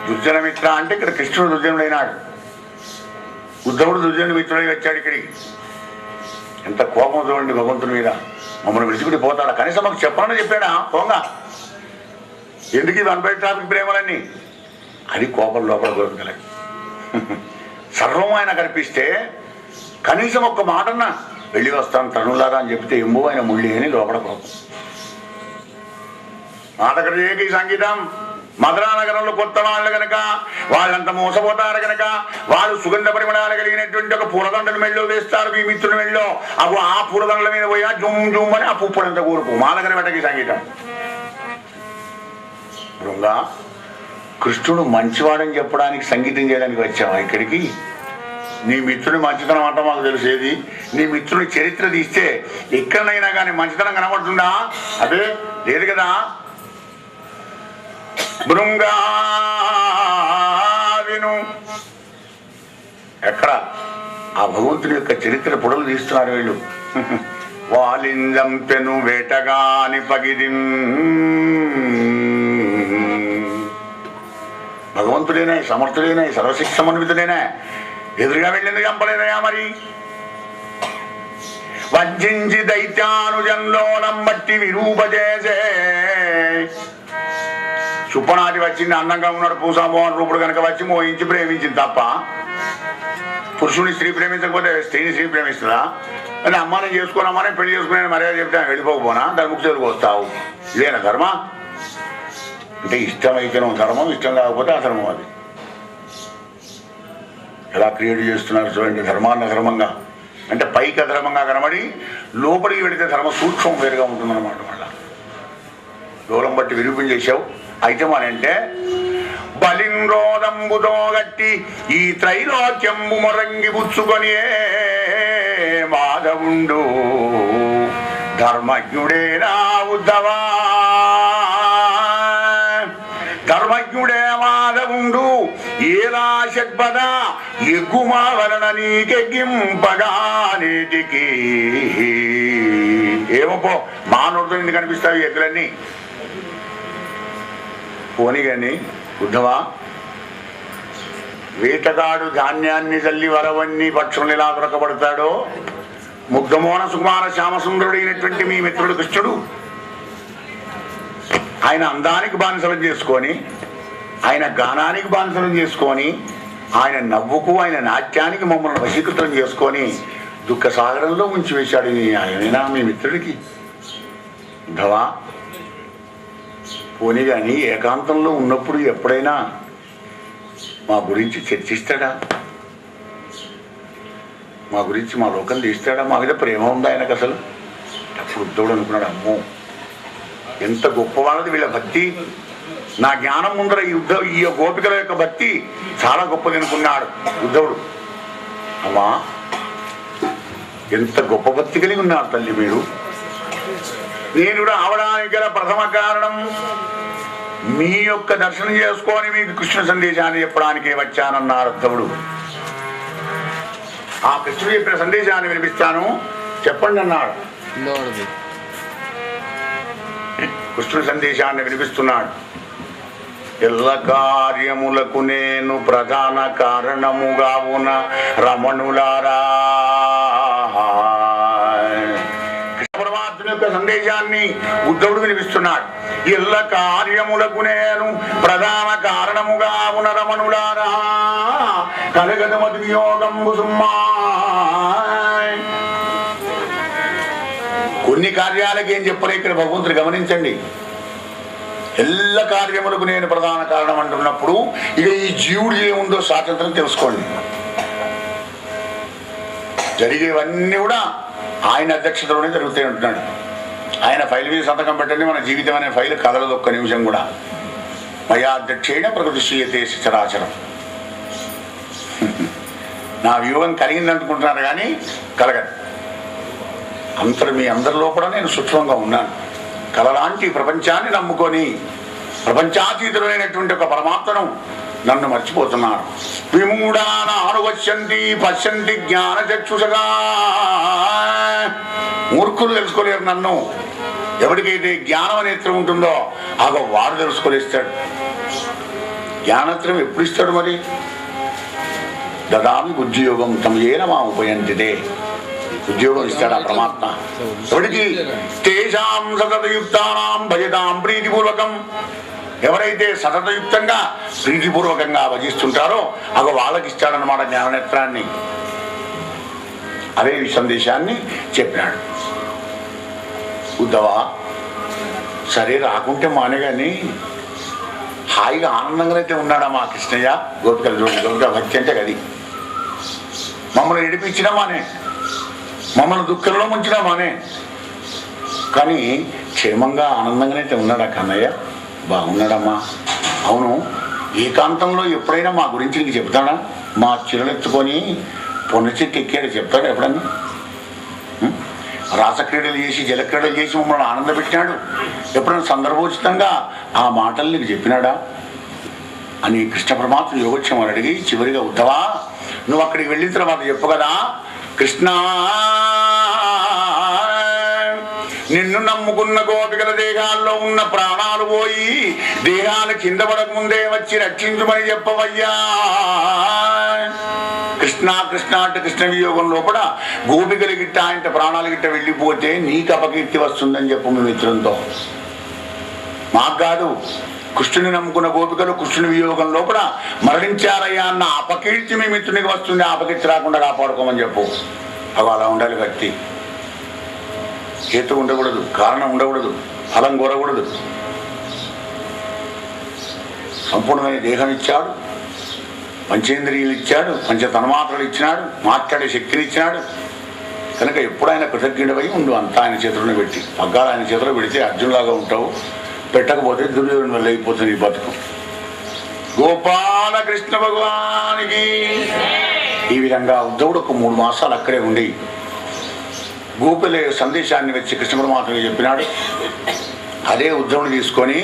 దుర్జనమిత్ర అంటే ఇక్కడ కృష్ణుడు దుర్జనుడైనాడు, ఉద్ధవుడు దుర్జనుడు మిత్రుడై వచ్చాడు ఇక్కడికి. ఎంత కోపం చూడండి భగవంతుని మీద, మమ్మల్ని విడిచిపెట్టి పోతాడా, కనీసం మాకు చెప్పాలని చెప్పాడా పోంగ, ఎందుకు ఇది అన్బై ట్రాఫిక్ ప్రేమలన్నీ. అది కోపం లోపల కోరికలే. సర్వం ఆయన కనిపిస్తే కనీసం ఒక్క మాటన్నా వెళ్ళి వస్తాను తరుణులారా అని చెప్తే ఎంబు ఆయన ముళ్ళి అని లోపల కోపం. నాటకరేకి సంగీతం మధురా నగరంలో కొత్త వాళ్ళు కనుక వాళ్ళంతా మోసపోతారు కనుక వాళ్ళు సుగంధ పరిమళాలు కలిగినటువంటి ఒక పూలదండలు మెళ్ళో వేస్తారు మీ మిత్రుని మెళ్ళో. అప్పుడు ఆ పూలదండల మీద పోయా జుమ్ జుమ్ అని ఆ పుప్పుడంతా కూరుపు మా దగ్గర పెట్టకి సంగీతం. బృంగా కృష్ణుడు మంచివాడని చెప్పడానికి సంగీతం చేయడానికి వచ్చావా ఇక్కడికి? నీ మిత్రుని మంచితనం అంట మాకు తెలిసేది. నీ మిత్రుని చరిత్ర తీస్తే ఎక్కడనైనా కానీ మంచితనం కనబడుతుందా? అదే లేదు కదా. బృంగా విను, ఎక్కడ ఆ భగవంతుని యొక్క చరిత్ర పొడలు తీస్తున్నారు వీళ్ళు. వాలింజం పెను వేటగాని పగిది, భగవంతుడేనా సమర్థుడేనా సర్వశిక్షమన్వితుడేనా ఎదురుగా వెళ్ళింది చంపలేదయా మరి. వంచించి దైత్యానుజంలోనం బట్టి విరూపజేసే. సుప్పనాటి వచ్చింది, అందంగా ఉన్నాడు పూసామోహన్ రూపుడు కనుక వచ్చి మోహించి ప్రేమించింది తప్ప పురుషుని స్త్రీ ప్రేమించకపోతే స్త్రీని స్త్రీ ప్రేమిస్తుందా? అని అమ్మాని చేసుకోనమ్మని పెళ్లి చేసుకునే మర్యాద చెప్తే వెళ్ళిపోకపోనా దాని ముక్కు చేతులకు వస్తావు. ఇదేనా ధర్మ అంటే? ఇష్టమైతేనో ధర్మం, ఇష్టం కాకపోతే అధర్మం. అది ఎలా క్రియేట్ చేస్తున్నారు చూడండి, ధర్మాన్ని అధర్మంగా. అంటే పైకి అధర్మంగా కనబడి లోపలికి వెళితే ధర్మ సూక్ష్మం వేరుగా ఉంటుందన్నమాట. మళ్ళా దూరం బట్టి విరూపం చేశావు. అయితే మనంటే బలింరోదంబుతో గట్టి ఈ త్రైలోక్యంబు మొరంగి పుచ్చుకొని మాధవుండు ధర్మజ్ఞుడేనా ఉద్ధవా. ధర్మజ్ఞుడే మాధవుండు ఏలా షడ్పద ఎగ్గుమా వలన నీకెగ్గింపగా నేటికి. ఏమో పో మానవుడితో ఎందుకు కనిపిస్తావు ఎగ్గులన్నీ పోని. కానీ ఉద్ధవా, వేటగాడు ధాన్యాన్ని చల్లి వరవన్ని పక్షులను ఎలా దొరకబడతాడో ముగ్ధమోన సుకుమార శ్యామసుందరుడైనటువంటి మీ మిత్రుడు కృష్ణుడు ఆయన అందానికి బానిసలం చేసుకొని, ఆయన గానానికి బానిసలం చేసుకొని, ఆయన నవ్వుకు ఆయన నాట్యానికి మమ్మల్ని వశీకృతం చేసుకొని దుఃఖ సాగరంలో ఉంచి వేశాడు. ఆయనైనా మీ మిత్రుడికి. ఉద్ధవా పోనీ కానీ ఏకాంతంలో ఉన్నప్పుడు ఎప్పుడైనా మా గురించి చర్చిస్తాడా? మా గురించి మా లోకం తీస్తాడా? మా మీద ప్రేమ ఉందా ఆయనకు అసలు? అప్పుడు ఉద్ధవుడు అనుకున్నాడు, అమ్మో ఎంత గొప్పవాళ్ళది వీళ్ళ భక్తి. నా జ్ఞానం ముందర ఈ గోపికల యొక్క భక్తి చాలా గొప్పది అనుకున్నాడు ఉద్ధవుడు. అమ్మా ఎంత గొప్ప భక్తి కలిగి ఉన్నారు తల్లి మీరు. నేను రావడానికి గల ప్రథమ కారణం మీ యొక్క దర్శనం చేసుకొని మీకు కృష్ణ సందేశాన్ని చెప్పడానికే వచ్చానన్నారు ఉద్ధవుడు. ఆ కృష్ణుడు చెప్పిన సందేశాన్ని వినిపిస్తాను, చెప్పండి అన్నాడు. కృష్ణుడి సందేశాన్ని వినిపిస్తున్నాడు. ఎల్ల కార్యములకు నేను ప్రధాన కారణముగా ఉన్న రమణులారా. కృష్ణ పరమాత్మ యొక్క సందేశాన్ని ఉద్ధవుడు వినిపిస్తున్నాడు. ఇళ్ళ కార్యములకు నేను ప్రధాన కారణముగా ఉనరమణులారా కలగదమతి వియోగంబు సుమ్మా. కొన్ని కార్యాలకి ఏం చెప్పలే ఇక్కడ భగవంతుడు గమనించండి. ఎల్ల కార్యములకు నేను ప్రధాన కారణం అంటున్నప్పుడు ఇక ఈ జీవుడు ఏముందో స్వాతంత్రం తెలుసుకోండి. జరిగేవన్నీ కూడా ఆయన అధ్యక్షతలోనే జరుగుతూ ఉంటున్నాడు. ఆయన ఫైల్ మీద సంతకం పెట్టండి, మన జీవితం అనే ఫైల్ కదలదు ఒక్క నిమిషం కూడా. మయా అధ్యక్షేణ ప్రకృతిశీయతే చరాచరం. నా వ్యూహం కలిగింది అనుకుంటున్నారు కానీ కలగదు. మీ అందరిలో కూడా నేను సూక్ష్మంగా ఉన్నాను. కలలాంటి ప్రపంచాన్ని నమ్ముకొని ప్రపంచాతీతులైనటువంటి ఒక పరమాత్మను నన్ను మర్చిపోతున్నారు. విమూఢాన అనువశ్యంతి పశ్యంతి జ్ఞాన చక్షుషగా. మూర్ఖులు తెలుసుకోలేరు నన్ను. ఎవరికైతే జ్ఞానం నేత్రం ఉంటుందో ఆగో వాడు తెలుసుకోలేస్తాడు. జ్ఞానత్రం ఎప్పుడు ఇస్తాడు మరి? దదామి ఉద్యోగం తమ ఏనమా ఉపయంతిదే. ఉద్యోగం ఇస్తాడు ఆ పరమాత్మ. ఎవరికి? తేషాం సతతయుక్తానాం భజతాం ప్రీతిపూర్వకం. ఎవరైతే సతతయుక్తంగా ప్రీతిపూర్వకంగా భజిస్తుంటారో అగో వాళ్ళకి ఇస్తాడనమాట జ్ఞాననేత్రాన్ని. అదే సందేశాన్ని చెప్పినాడు. ఉద్ధవా, సరే రాకుంటే మానే కానీ హాయిగా ఆనందంగానైతే ఉన్నాడా మా కృష్ణయ్య? గోపికలు చూడండి, గోపిక భక్తి అంటే గది. మమ్మల్ని నడిపించినా మానే, మమ్మల్ని దుఃఖంలో ముంచినా మానే, కానీ క్షేమంగా ఆనందంగానైతే ఉన్నాడా కన్నయ్య? బాగున్నాడమ్మా. అవును, ఏకాంతంలో ఎప్పుడైనా మా గురించి నీకు చెప్తాడా? మా చిరలెత్తుకొని పొన్న చెట్టు ఎక్కాడు చెప్తాడు ఎప్పుడన్నా? రాసక్రీడలు చేసి జలక్రీడలు చేసి మమ్మల్ని ఆనందపెట్టినాడు. ఎప్పుడైనా సందర్భోచితంగా ఆ మాటలు నీకు చెప్పినాడా అని కృష్ణ పరమాత్మ యోగక్షేమాలు అడిగి చివరిగా, ఉద్ధవా నువ్వు అక్కడికి వెళ్ళిన తర్వాత చెప్పు కదా, కృష్ణ నిన్ను నమ్ముకున్న గోపికల దేహాల్లో ఉన్న ప్రాణాలు పోయి దేహాలు కింద పడక ముందే వచ్చి రక్షించుమని చెప్పవయ్యా. కృష్ణ కృష్ణ అంటే కృష్ణ వియోగం లోపల గోపికలు గిట్ట ఆయన ప్రాణాలు గిట్ట వెళ్ళిపోతే నీకు అపకీర్తి వస్తుందని చెప్పు మీ మిత్రులతో. మాకు కాదు, కృష్ణుని నమ్ముకున్న గోపికలు కృష్ణుని వియోగం లోపల మరణించారయ్యా అన్న అపకీర్తి మీ మిత్రునికి వస్తుంది. అపకీర్తి రాకుండా కాపాడుకోమని చెప్పు. అవి అలా ఉండాలి. భక్తి హేతు ఉండకూడదు, కారణం ఉండకూడదు, ఫలం కోరకూడదు. సంపూర్ణమైన దేహం ఇచ్చాడు, పంచేంద్రియాలు ఇచ్చాడు, పంచ తన్మాత్రలు ఇచ్చినాడు, మాట్లాడే శక్తిని ఇచ్చినాడు. కనుక ఎప్పుడైనా కృతజ్ఞుడవై ఉండు. అంతా ఆయన చేతులను పెట్టి, పగ్గాలు ఆయన చేతిలో పెడితే అర్జునులాగా ఉంటావు, పెట్టకపోతే దుర్యోధన వల్ల అయిపోతుంది ఈ బతుకు. గోపాల కృష్ణ భగవానికి. ఈ విధంగా ఉద్ధవుడు ఒక 3 మాసాలు అక్కడే ఉండి గోపిల సందేశాన్ని వచ్చి కృష్ణ పరమాత్మకి చెప్పినాడు. అదే ఉద్ధవుని తీసుకొని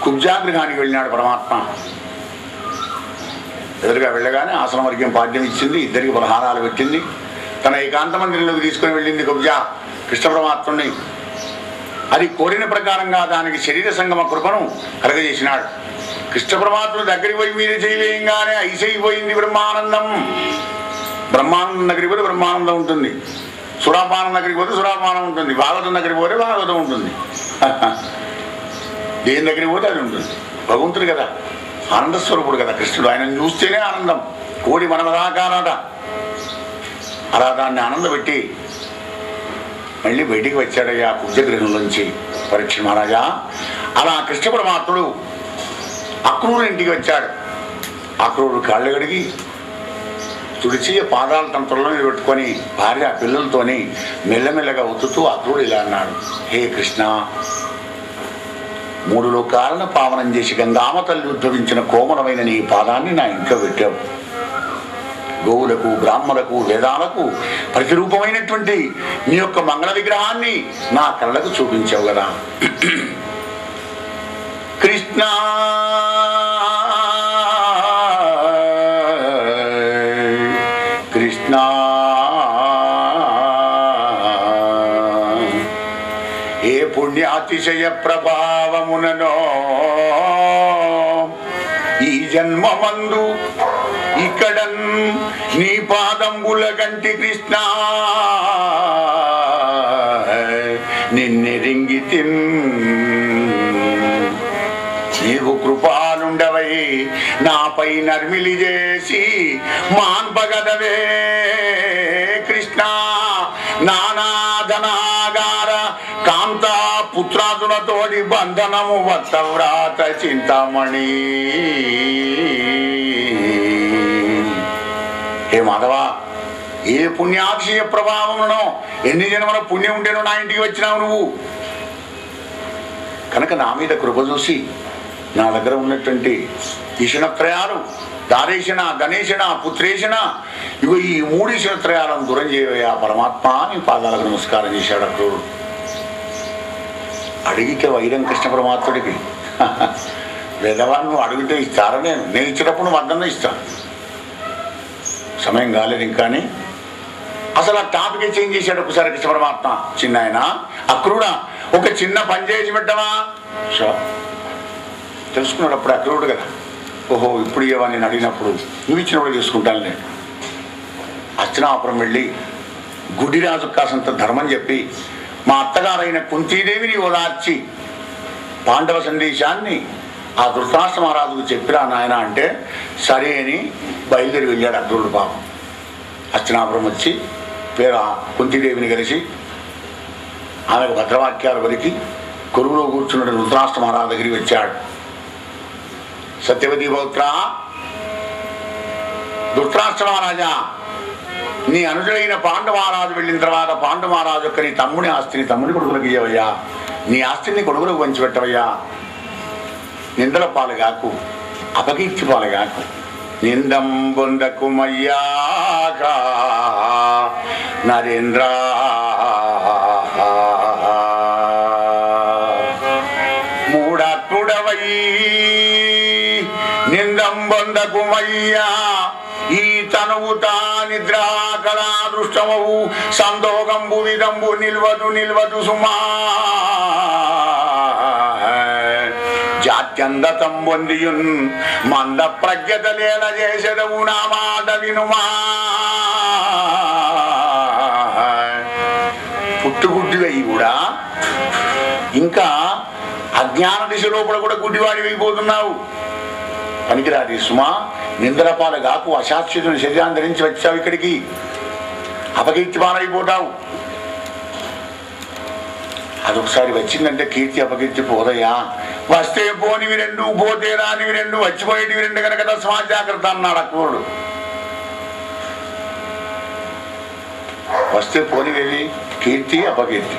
కుబ్జాగృహానికి వెళ్ళినాడు పరమాత్మ. ఎదురుగా వెళ్ళగానే ఆసన వర్గం పాద్యం ఇచ్చింది, ఇద్దరికి పలహారాలు పెట్టింది. తన ఏకాంత మందిరంలోకి తీసుకొని వెళ్ళింది కుబ్జా కృష్ణ పరమాత్మని. అది కోరిన ప్రకారంగా దానికి శరీర సంగమ కృపను కలగజేసినాడు. కృష్ణ పరమాత్మ దగ్గరికి పోయి మీరు చేయలేయంగానే ఐసైపోయింది బ్రహ్మానందం. బ్రహ్మానందం దగ్గరికి పోతే బ్రహ్మానందం ఉంటుంది, సురాపానం దగ్గరికి పోతే సురాపానం ఉంటుంది, భాగవతం దగ్గరికి పోతే భాగవతం ఉంటుంది. దేని దగ్గరికి పోతే అది ఉంటుంది. భగవంతుడు కదా, ఆనందస్వరూపుడు కదా కృష్ణుడు. ఆయన చూస్తేనే ఆనందం. కోడి మనమదాకారాట. అలా దాన్ని ఆనందపెట్టి మళ్ళీ బయటికి వచ్చాడయ్యా కుబ్జగృహంలోంచి పరీక్ష మహారాజా. అలా కృష్ణ పరమాత్ముడు అక్రూరు ఇంటికి వచ్చాడు. అక్రూరు కాళ్ళు కడిగి తుడిచి పాదాల తంత్రంలో పెట్టుకొని భార్య పిల్లలతోని మెల్లమెల్లగా ఉతుతూ అక్రూరు ఇలా అన్నాడు, హే కృష్ణ, 3 లోకాలను పావనం చేసి గంగామ తల్లి ఉద్భవించిన కోమలమైన నీ పాదాన్ని నా ఇంట్లో పెట్టావు. గోవులకు, బ్రాహ్మణులకు, వేదాలకు ప్రతిరూపమైనటువంటి నీ యొక్క మంగళ విగ్రహాన్ని నా కళ్ళకు చూపించావు కదా. కృష్ణ కృష్ణ ఏ పుణ్యాతిశయ ప్రభావముననో ఈ జన్మమందు ఇక్కడ నీ పాదంబుల గంటి కృష్ణ నిన్నెరింగి కృపానుండవై నాపై నర్మిలి చేసి మాన్పగదవే కృష్ణ నానాధనాగార కాంతా పుత్రాదులతోడి బంధనము వత్తవ్రాత చింతామణి. హే మాధవా, ఏ పుణ్యాతిశయ ప్రభావమునో ఎన్ని జన్మల పుణ్యం ఉంటేనో నా ఇంటికి వచ్చినావు నువ్వు. కనుక నా మీద కృప చూసి నా దగ్గర ఉన్నటువంటి ఈశనత్రయాలు దారేషణ, గణేషణ, పుత్రేషణ, ఇగో ఈ 3 ఈశనత్రయాలను దూరం చేయవయ్యా పరమాత్మ నీ పాదాలకు నమస్కారం చేశాడు అక్రూరుడు. అడిగితే వైరం కృష్ణ పరమాత్ముడికి వేదవాన్ని నువ్వు అడిగితే ఇస్తారా? నేను ఇచ్చినప్పుడు నువ్వు అర్థంగా ఇస్తాను. సమయం కాలేదు ఇంకాని అసలు ఆ టాపిక్ చేంజ్ చేశాడు ఒకసారి కృష్ణ పరమాత్మ. చిన్న ఆయన అక్రూడా ఒక చిన్న పని చేసి పెట్టవా? తెలుసుకున్నాడు అప్పుడు అక్రూరుడు కదా. ఓహో ఇప్పుడు ఇవ్వని నేను అడిగినప్పుడు నువ్వు ఇచ్చినప్పుడు తీసుకుంటాను నేను. హస్తినాపురం వెళ్ళి గుడిరాజు కాసంత ధర్మం చెప్పి మా అత్తగారైన కుంతీదేవిని ఓదార్చి పాండవ సందేశాన్ని ఆ ధృతరాష్ట్ర మహారాజుకు చెప్పిరా నాయన అంటే సరే అని బయలుదేరి వెళ్ళాడు అక్రూరుడు. పాపం హస్తినాపురం వచ్చి పేరు కుంతీదేవిని కలిసి ఆమెకు భద్రవాక్యాలు పలికి కొలువులో కూర్చున్న ధృతరాష్ట్ర మహారాజు దగ్గరికి వచ్చాడు. సత్యవతి పౌత్ర, ధృతరాష్ట్ర మహారాజా, నీ అనుజుడైన పాండవరాజు వెళ్ళిన తర్వాత పాండవరాజు యొక్క నీ తమ్ముని ఆస్తిని తమ్ముని కొడుకులకు ఇవ్వవయ్యా, నీ ఆస్తిని కొడుకులకు పంచిపెట్టవయ్యా. నిందల పాలుగాకు, అపకీర్తి పాలుగాకు. నిందం బొందకుమయ్యాక నరేంద్ర మూఢాత్ముడవై నిందం బొందకుమయ్యా ఈ తనువుతా నిద్రా కళా దృష్టమవు సందోగంబు విదంబు నిల్వదు సుమా జాత్యందతం పొందియున్ మంద ప్రజ్ఞతలేల చేసెదవు నా మాట వినుమా. పుట్టుగుడ్డివై కూడా ఇంకా అజ్ఞాన దిశ లోపల కూడా గుడ్డివాడి అయిపోతున్నావు. పనికిరాది సుమా, నిందరపాల గాకు అశాశ్వతుని శరీరాన్ని ధరించి వచ్చావు ఇక్కడికి, అపకీర్తి పాలైపోతావు. అదొకసారి వచ్చిందంటే కీర్తి అపకీర్తి పోదయ్యా. వస్తే పోనివి 2, పోతే రానివి 2, వచ్చిపోయేటివి 2 కనుక తస్మా జాగ్రత్త అన్నాడు అక్రూరుడు. వస్తే పోనివేవి కీర్తి అపకీర్తి,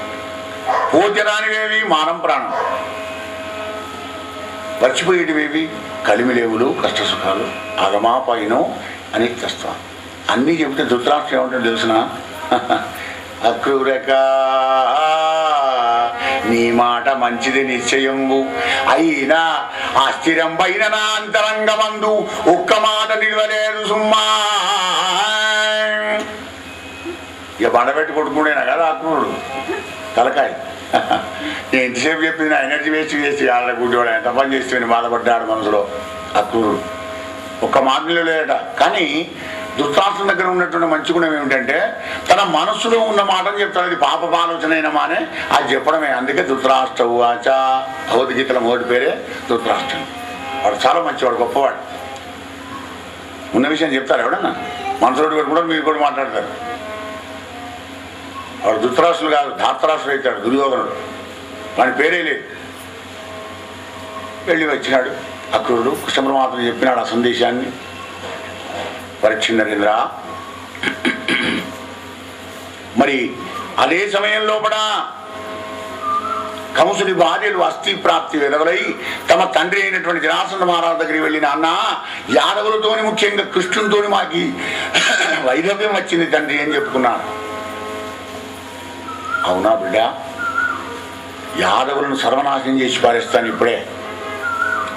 పోతే రానివేవి మానం ప్రాణం, వచ్చిపోయేటివేవి కలిమిలేవులు కష్టసుఖాలు అగమాపైనో అనిత్యస్తం. అన్నీ చెబితే ధృతరాష్ట్రం ఏమంటే తెలిసిన అక్రూరక నీ మాట మంచిది నిశ్చయంబు అయినా అస్థిరం పైన నా అంతరంగమందు ఒక్క మాట నిలవలేదు సుమ్మా. ఇక బండబెట్టి కొట్టుకునేనా కదా అక్రూరుడు తలకాయ. నేను ఎంతసేపు చెప్పింది నా ఎనర్జీ వేస్ట్ వాళ్ళ గుడ్డివాడు ఎంత పని చేస్తే బాధపడ్డాడు మనసులో అక్రూరుడు. ఒక్క మాట నిలవలేదట. కానీ ధృతరాష్ట్రం దగ్గర ఉన్నటువంటి మంచి గుణం ఏమిటంటే తన మనస్సులో ఉన్న మాటను చెప్తాడు. అది పాప ఆలోచన అయినమానే అది చెప్పడమే. అందుకే ధృతరాష్ట్ర వాచ భగవద్గీతల మొదటి పేరే ధృతరాష్ట్రం. వాడు చాలా మంచివాడు, గొప్పవాడు. ఉన్న విషయం చెప్తారు ఎవడన్నా మనసులో కూడా మీరు కూడా మాట్లాడతారు. వాడు ధృతరాష్ట్రులు కాదు, ధార్తరాష్ట్రుడు అవుతాడు దుర్యోధనుడు. వాడి పేరే లేదు. వెళ్ళి వచ్చినాడు అక్రూరుడు. కృష్ణ పరమాత్మ చెప్పినాడు ఆ సందేశాన్ని. పరీక్ష నరేంద్ర, మరి అదే సమయంలో కూడా కంసుడి భార్యలు అస్థి ప్రాప్తి వెదవలై తమ తండ్రి అయినటువంటి జరాసంధ మహారాజు దగ్గరికి వెళ్ళిన అన్న యాదవులతోని ముఖ్యంగా కృష్ణునితోని మాకి వైధవ్యం వచ్చింది తండ్రి అని చెప్పుకున్నాను. అవునా బిడ్డ, యాదవులను సర్వనాశనం చేసి పారేస్తాను ఇప్పుడే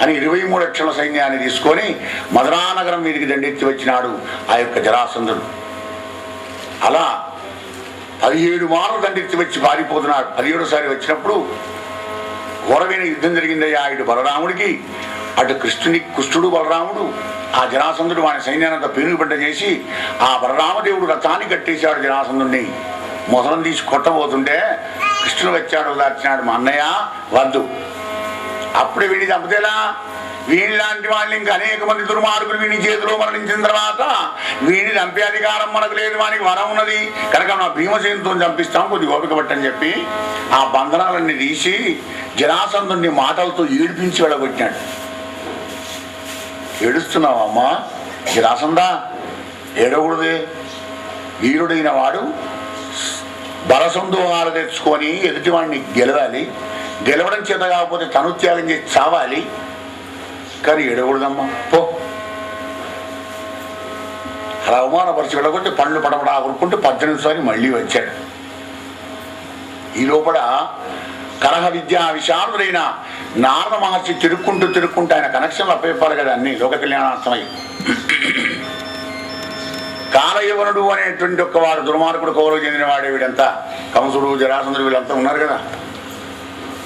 అని 23 లక్షల సైన్యాన్ని తీసుకొని మధురానగరం మీదికి దండెత్తి వచ్చినాడు ఆ యొక్క జరాసంధుడు. అలా 17 మార్లు దండెత్తి వచ్చి పారిపోతున్నాడు. 17సారి వచ్చినప్పుడు ఘోరమైన యుద్ధం జరిగిందయ్యా. ఇటు బలరాముడికి, అటు కృష్ణుడు బలరాముడు, ఆ జరాసంధుడు వాని సైన్యానంతా పేరుపడ్డ చేసి ఆ బలరామదేవుడు రథాన్ని కట్టేశాడు జరాసంధుడిని. మొదలం తీసి కొట్టబోతుంటే కృష్ణుడు వచ్చాడు, దాచినాడు. మా అన్నయ్య వద్దు, అప్పుడే వీడి చంపితేలా వీళ్ళలాంటి వాళ్ళు ఇంకా అనేక మంది దుర్మార్గులు వీని చేతిలో మరణించిన తర్వాత వీడిని చంపే అధికారం మనకు లేదు, వానికి వరం ఉన్నది కనుక నా భీమసేనుతో చంపిస్తాం, కొద్ది ఓపిక పట్టని చెప్పి ఆ బంధనాలన్నీ తీసి జరాసంధుని మాటలతో ఏడిపించి వెళ్ళగొట్టినాడు. ఏడుస్తున్నావా అమ్మా జరాసంధ? ఏడవకూడదే. వీరుడైన వాడు బలసందోహాలు తెచ్చుకొని ఎదుటివాడిని గెలవాలి, గెలవడం చేత కాకపోతే తను త్యాగం చేసి చావాలి, కానీ ఏడకూడదమ్మా పో. అలా అవమానపరిచి వెళ్ళగొట్టి పండ్లు పడపడా కొనుక్కుంటూ 18 సారి మళ్ళీ వచ్చాడు. ఈ లోపల కలహ విద్యా విశాలుడైన నారద మహర్షి తిరుక్కుంటూ ఆయన కనెక్షన్లు అప్పచెప్పాలి కదా అన్ని లోక కళ్యాణార్థమై. కాలయవనుడు అనేటువంటి ఒక్కవాడు దుర్మార్గుడు కౌరవు చెందిన వాడే. వీడంతా కంసుడు జరాసంధుడు వీళ్ళంతా ఉన్నారు కదా.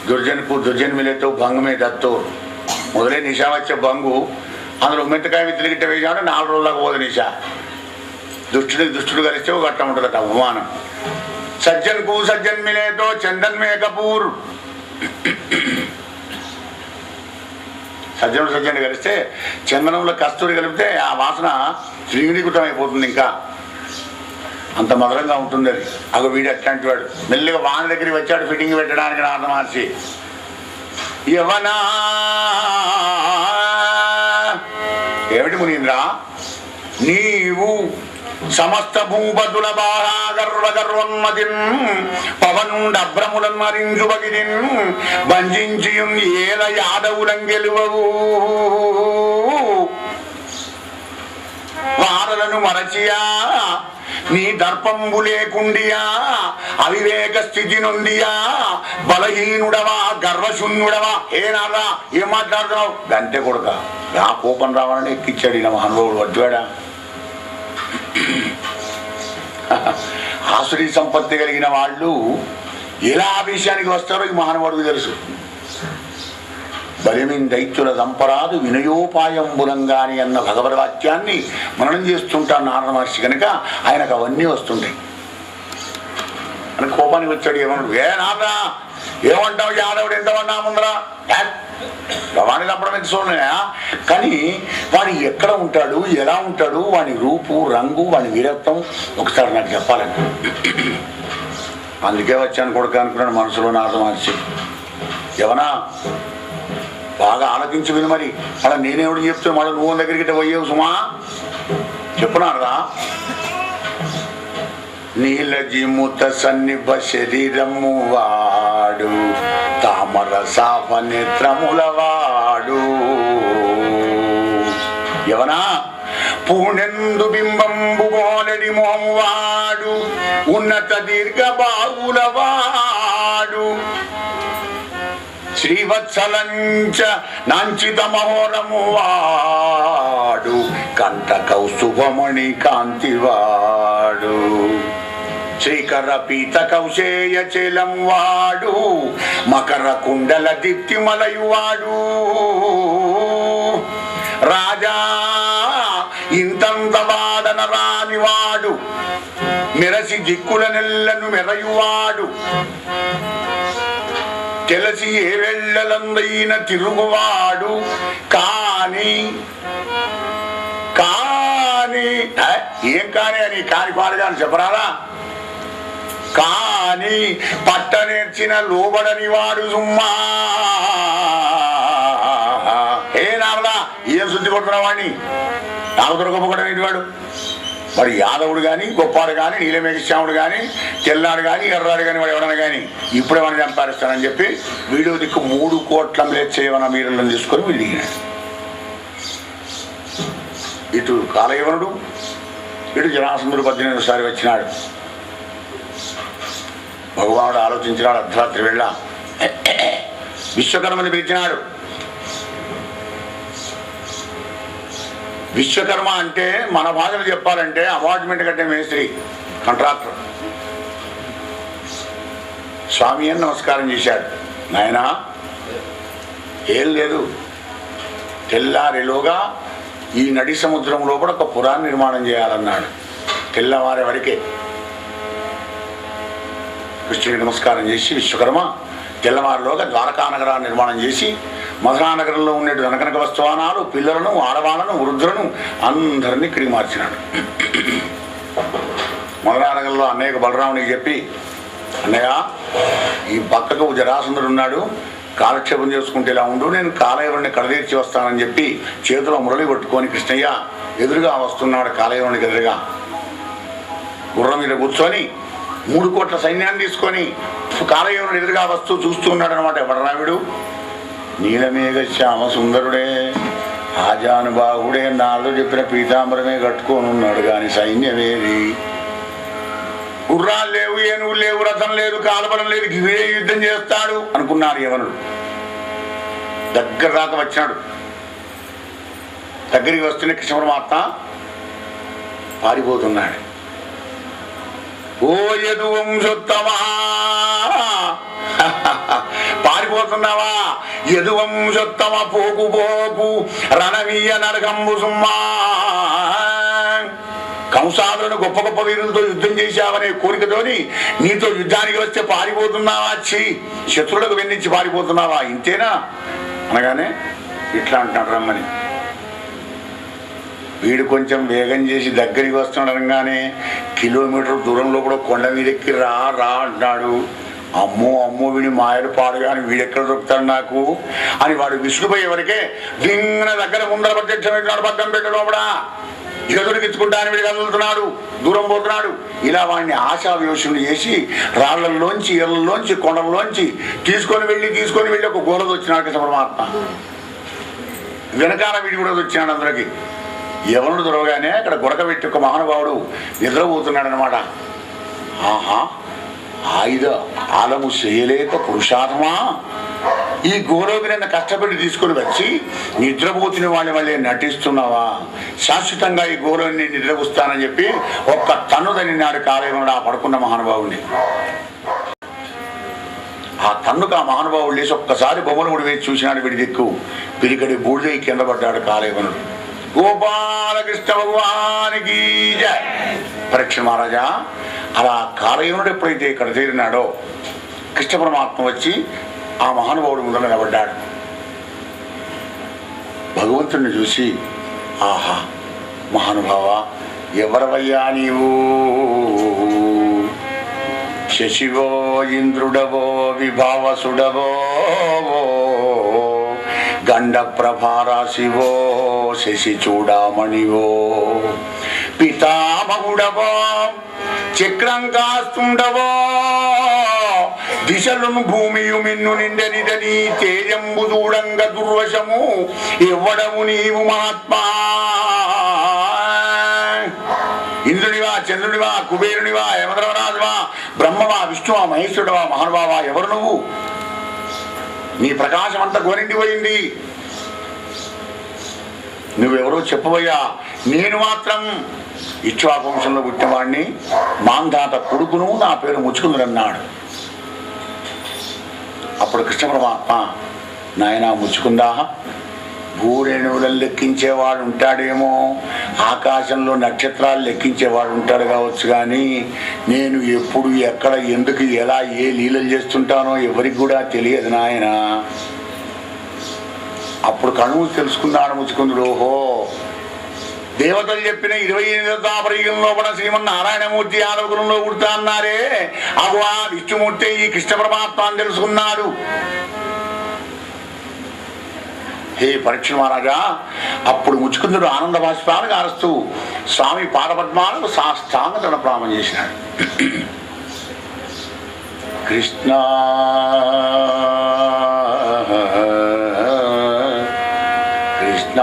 దుర్జన్ మిలేతో భంగమే దత్తో మొదలే నిషా వచ్చే బంగు, అందులో మెంతకాయ విత్తిలిగిట్ట వేసాడు 4 రోజులకు పోదు నిషా. దుష్టుడు కలిస్తే ఒక అట్ట ఉంటుందట అవమానం. సజ్జన్ మిలేతో చందన్ మే కపూర్. సజ్జనుడు కలిస్తే చందనంలో కస్తూరి కలిపితే ఆ వాసన శ్రీనికృతం అయిపోతుంది, ఇంకా అంత మధురంగా ఉంటుంది అది. అగో వీడు అట్లాంటి వాడు. మెల్లిగా వాని దగ్గరికి వచ్చాడు ఫిట్టింగ్ పెట్టడానికి నారద మహర్షి. యవనా ఏమిటి మునీంద్ర, నీవు సమస్త భూపతుల బాహాగర్వగర్వన్మతిన్ పవనుండభ్రములను మరించు బగిదిన్ బంజించియుం ఏల యాదవులం గెలువవు వారలను మరచియా నీ దర్పంబు లేకుండియా అవివేక స్థితి నొందియా బలహీనుడవా గర్వశూన్యుడవా. ఏనారా ఏం మాట్లాడుతున్నావు? గంటే కొడుక ఆ కోపం రావాలని ఎక్కిచ్చాడు ఇలా మహానుభావుడు వడ్వాడా. ఆసురీ సంపత్తి కలిగిన వాళ్ళు ఎలా విషయానికి వస్తారో ఈ మహానుభావుడికి తెలుసు. బలిమిన్ దైత్యుల సంపరాదు వినయోపాయంబులంగాని అన్న భగవద్వాక్యాన్ని మననం చేస్తుంటాను నారద మహర్షి కనుక ఆయనకు అవన్నీ వస్తుంటాయి. అని కోపానికి వచ్చాడు ఏమన్నాడు, ఏ నారద ఏమంటావు, యాదవుడు ఎంతమన్నా ముందరా వాడిని చంపడం ఎంత చూడలేనా, కానీ వాడు ఎక్కడ ఉంటాడు, ఎలా ఉంటాడు, వాని రూపు రంగు వాని వీరత్వం ఒకసారి నాకు చెప్పాలండి. అందుకే వచ్చాను కొడుకు అనుకున్నాడు మనసులో నారద మహర్షి. ఏమన్నా బాగా ఆలోచించి విను. మరి అలా నేనేమిటి చెప్తే మళ్ళీ నువ్వు దగ్గరికి పోయేవు సుమా చెప్పున్నారా. నీలజిముత సన్నిభ శరీరము వాడు తామర సాప నేత్రముల వాడు ఎవనా పూనెందు బింబంబు గోలడి మోము వాడు ఉన్నత దీర్ఘ బావుల వాడు శ్రీవత్సలంచ నాంచిత మహోరము వాడు కంఠ కౌస్తుభమణి కాంతివాడు శ్రీకర పీత కౌశేయ చలం వాడు మకర కుండల దీప్తి మలయువాడు రాజా ఇంతంత వాడన రానివాడు మెరసి దిక్కుల నెల్లను మెరయువాడు తెలిసి ఏ వెళ్ళలందైన తిరుగువాడు కాని ఏం కాని అని కాని పాడుగా చెప్పరారా. కాని పట్ట నేర్చిన లోబడని వాడు సుమ్మా. ఏ నారదా ఏం శుద్ధి కొడుతున్నా వాడిని నాకు దొరకపోవడం ఏంటి వాడు. మరి యాదవుడు కానీ గొప్పాడు కానీ నీలమేఘశ్యాముడు కానీ తెల్లాడు కానీ ఎర్రాడు కానీ వాడు ఎవడన్నా కానీ ఇప్పుడే మనం చంపారిస్తానని చెప్పి వీడియో దిక్కు 3 కోట్ల చేయవన మీరలను తీసుకొని వీడు దిగినాడు. ఇటు కాలయవనుడు ఇటు జరాసంధుడు 18 సారి వచ్చినాడు. భగవానుడు ఆలోచించినాడు. అర్ధరాత్రి వేళ విశ్వకర్మని పిలిచినాడు. విశ్వకర్మ అంటే మన భాషలో చెప్పాలంటే అపార్ట్మెంట్ కట్టే మేస్త్రి, కాంట్రాక్టర్. స్వామి అని నమస్కారం చేశాడు. నాయనా ఏం లేదు, తెల్లారిలోగా ఈ నడి సముద్రం లోపల ఒక పురాన్ని నిర్మాణం చేయాలన్నాడు. తెల్లవారే వరకే కృష్ణుడికి నమస్కారం చేసి విశ్వకర్మ తెల్లవారిలోగా ద్వారకా నగరాన్ని నిర్మాణం చేసి మధురానగరంలో ఉండే ధనకనక వస్తువానాలు, పిల్లలను, ఆడవాళ్లను, వృద్ధులను అందరినీ ఇక్కడికి మార్చినాడు. మధురానగరంలో అన్నయ్యకు బలరామునికి చెప్పి, అన్నయ్య ఈ పక్కకు జరాసంధుడు ఉన్నాడు, కాలక్షేపం చేసుకుంటే ఇలా ఉండు, నేను కాలయవరుణ్ణి కడదీర్చి వస్తానని చెప్పి చేతిలో మురళి కొట్టుకొని కృష్ణయ్య ఎదురుగా వస్తున్నాడు. కాలయవరునికి ఎదురుగా గుర్రం మీద కూర్చొని 3 కోట్ల సైన్యాన్ని తీసుకొని కాలయవరుడు ఎదురుగా వస్తూ చూస్తూ ఉన్నాడు అనమాట. బలరాముడు నీలమేఘ శ్యామ సుందరుడే, ఆజానుబాహుడే, నాలో చెప్పిన పీతాంబరమే కట్టుకొని ఉన్నాడు, కానీ సైన్యమేది, గుర్రాలు లేవు, ఏనుగులు లేవు, రథం లేదు, కాలబలం లేదు, ఇవే యుద్ధం చేస్తాడు అనుకున్నాడు యవనుడు. దగ్గర దాకా వచ్చినాడు. దగ్గరికి వస్తూనే కృష్ణ పరమాత్మ పారిపోతున్నాడు. ఓ యదు వంశోత్తమా, పారిపోతున్నావా? యదు వంశోత్తమ పోకు పోకు రణవీయ నరకంబు సుమ్మా, కంసాదులను గొప్ప గొప్ప వీరులతో యుద్ధం చేశావనే కోరికతోని నీతో యుద్ధానికి వస్తే పారిపోతున్నావా? శత్రువులకు వెన్నించి పారిపోతున్నావా? ఇంతేనా అనగానే ఇట్లా అంటున్నాడు రమ్మని. వీడు కొంచెం వేగం చేసి దగ్గరికి వస్తున్నాడు అనగానే కిలోమీటర్ దూరంలో కూడా కొండ మీదెక్కి రా రా అంటున్నాడు. అమ్మో అమ్మో వీడి మాయలు పాడు, కానీ వీడెక్కడ దొరుకుతాడు నాకు అని వాడు విసుగుపోయేవరకే దింగన దగ్గర ముందర ప్రత్యక్షం పక్కన పెట్టడం కూడా ఇక దొరికించుకుంటాను వీడు కదులుతున్నాడు, దూరం పోతున్నాడు. ఇలా వాడిని ఆశావివేషులు చేసి రాళ్లలోంచి, ఎర్రల్లోంచి, కొండల్లోంచి తీసుకొని వెళ్ళి ఒక గోడది వచ్చినాడు కృష్ణ పరమాత్మ. వెనకాల వీడి కూడా వచ్చినాడు. అందరికి ఎవరు దొరవగానే అక్కడ గొడకబెట్టి ఒక మహానుభావుడు నిద్రపోతున్నాడు అనమాట. ఆహా, ఆయుధ ఆలము చేయలేక పురుషాత్మా, ఈ గోలోకి నన్ను కష్టపడి తీసుకొని వచ్చి నిద్రపోతున్న వాళ్ళని మళ్ళీ నటిస్తున్నావా? శాశ్వతంగా ఈ గోలోని నిద్రపుస్తానని చెప్పి ఒక్క తన్నుదని నాడు కాలేమన్నాడు ఆ పడుకున్న మహానుభావుడిని. ఆ తన్నుకు ఆ మహానుభావుడు లేచి ఒక్కసారి బొమ్మనుడు వేసి చూసినాడు. వీడి దిక్కు పిరికడి బూడిదై కింద పడ్డాడు కాలేవనుడు. గోపాలకృష్ణ భగవానికి జయ. పరీక్ష మహారాజా, అలా కాలయవనుడు ఎప్పుడైతే ఇక్కడ చేరినాడో కృష్ణ పరమాత్మ వచ్చి ఆ మహానుభావుడు ముందర నిలబడ్డాడు. భగవంతుడిని చూసి, ఆహా మహానుభావ, ఎవరవయ్యా నీవు? శశివో ఇంద్రుడవో విభావసుడవో గండ ప్రభారాశివో శశి చూడామణివో పితామహుడవో చక్రంకాస్తుండవో దిశలను భూమియు మిన్ను నిండనిదని తేజంబు చూడంగ దుర్వశము ఎవ్వడము నీవు మహాత్మా? ఇంద్రుడివా, చంద్రుడివా, కుబేరునివా, యమధర్మరాజువా, బ్రహ్మవా, విష్ణువా, మహేశ్వరుడువా, మహానుభావా, ఎవరు నువ్వు? నీ ప్రకాశం అంతా గోరింటిపోయింది. నువ్వెవరో చెప్పబోయా. నేను మాత్రం ఇక్ష్వాకు వంశంలో పుట్టినవాడిని, మాంధాత కొడుకును, నా పేరు ముచ్చుకుందుడన్నాడు. అప్పుడు కృష్ణ పరమాత్మ, నాయనా ముచ్చుకుందా, భూరేణువులను లెక్కించేవాడు ఉంటాడేమో, ఆకాశంలో నక్షత్రాలు లెక్కించేవాడు ఉంటాడు కావచ్చు, కానీ నేను ఎప్పుడు ఎక్కడ ఎందుకు ఎలా ఏ లీలలు చేస్తుంటానో ఎవరికి కూడా తెలియదు నాయన. అప్పుడు కణువు తెలుసుకున్నాడు ముచ్చుకుందుడు. ఓహో, దేవతలు చెప్పిన 28వ తాపరయుగంలో కూడా శ్రీమన్నారాయణమూర్తి ఆలోకులంలో పుడతా అన్నారే, అవు ఆ విష్ణుమూర్తి ఈ కృష్ణ పరమాత్మ అని తెలుసుకున్నాడు. హే పరీక్ష మహారాజా, అప్పుడు ముచ్చుకుందుడు ఆనంద బాష్పాలు కారుస్తూ స్వామి పాదపద్మాలకు సాష్టాంగ ప్రణామం చేసినాడు. కృష్ణ కృష్ణ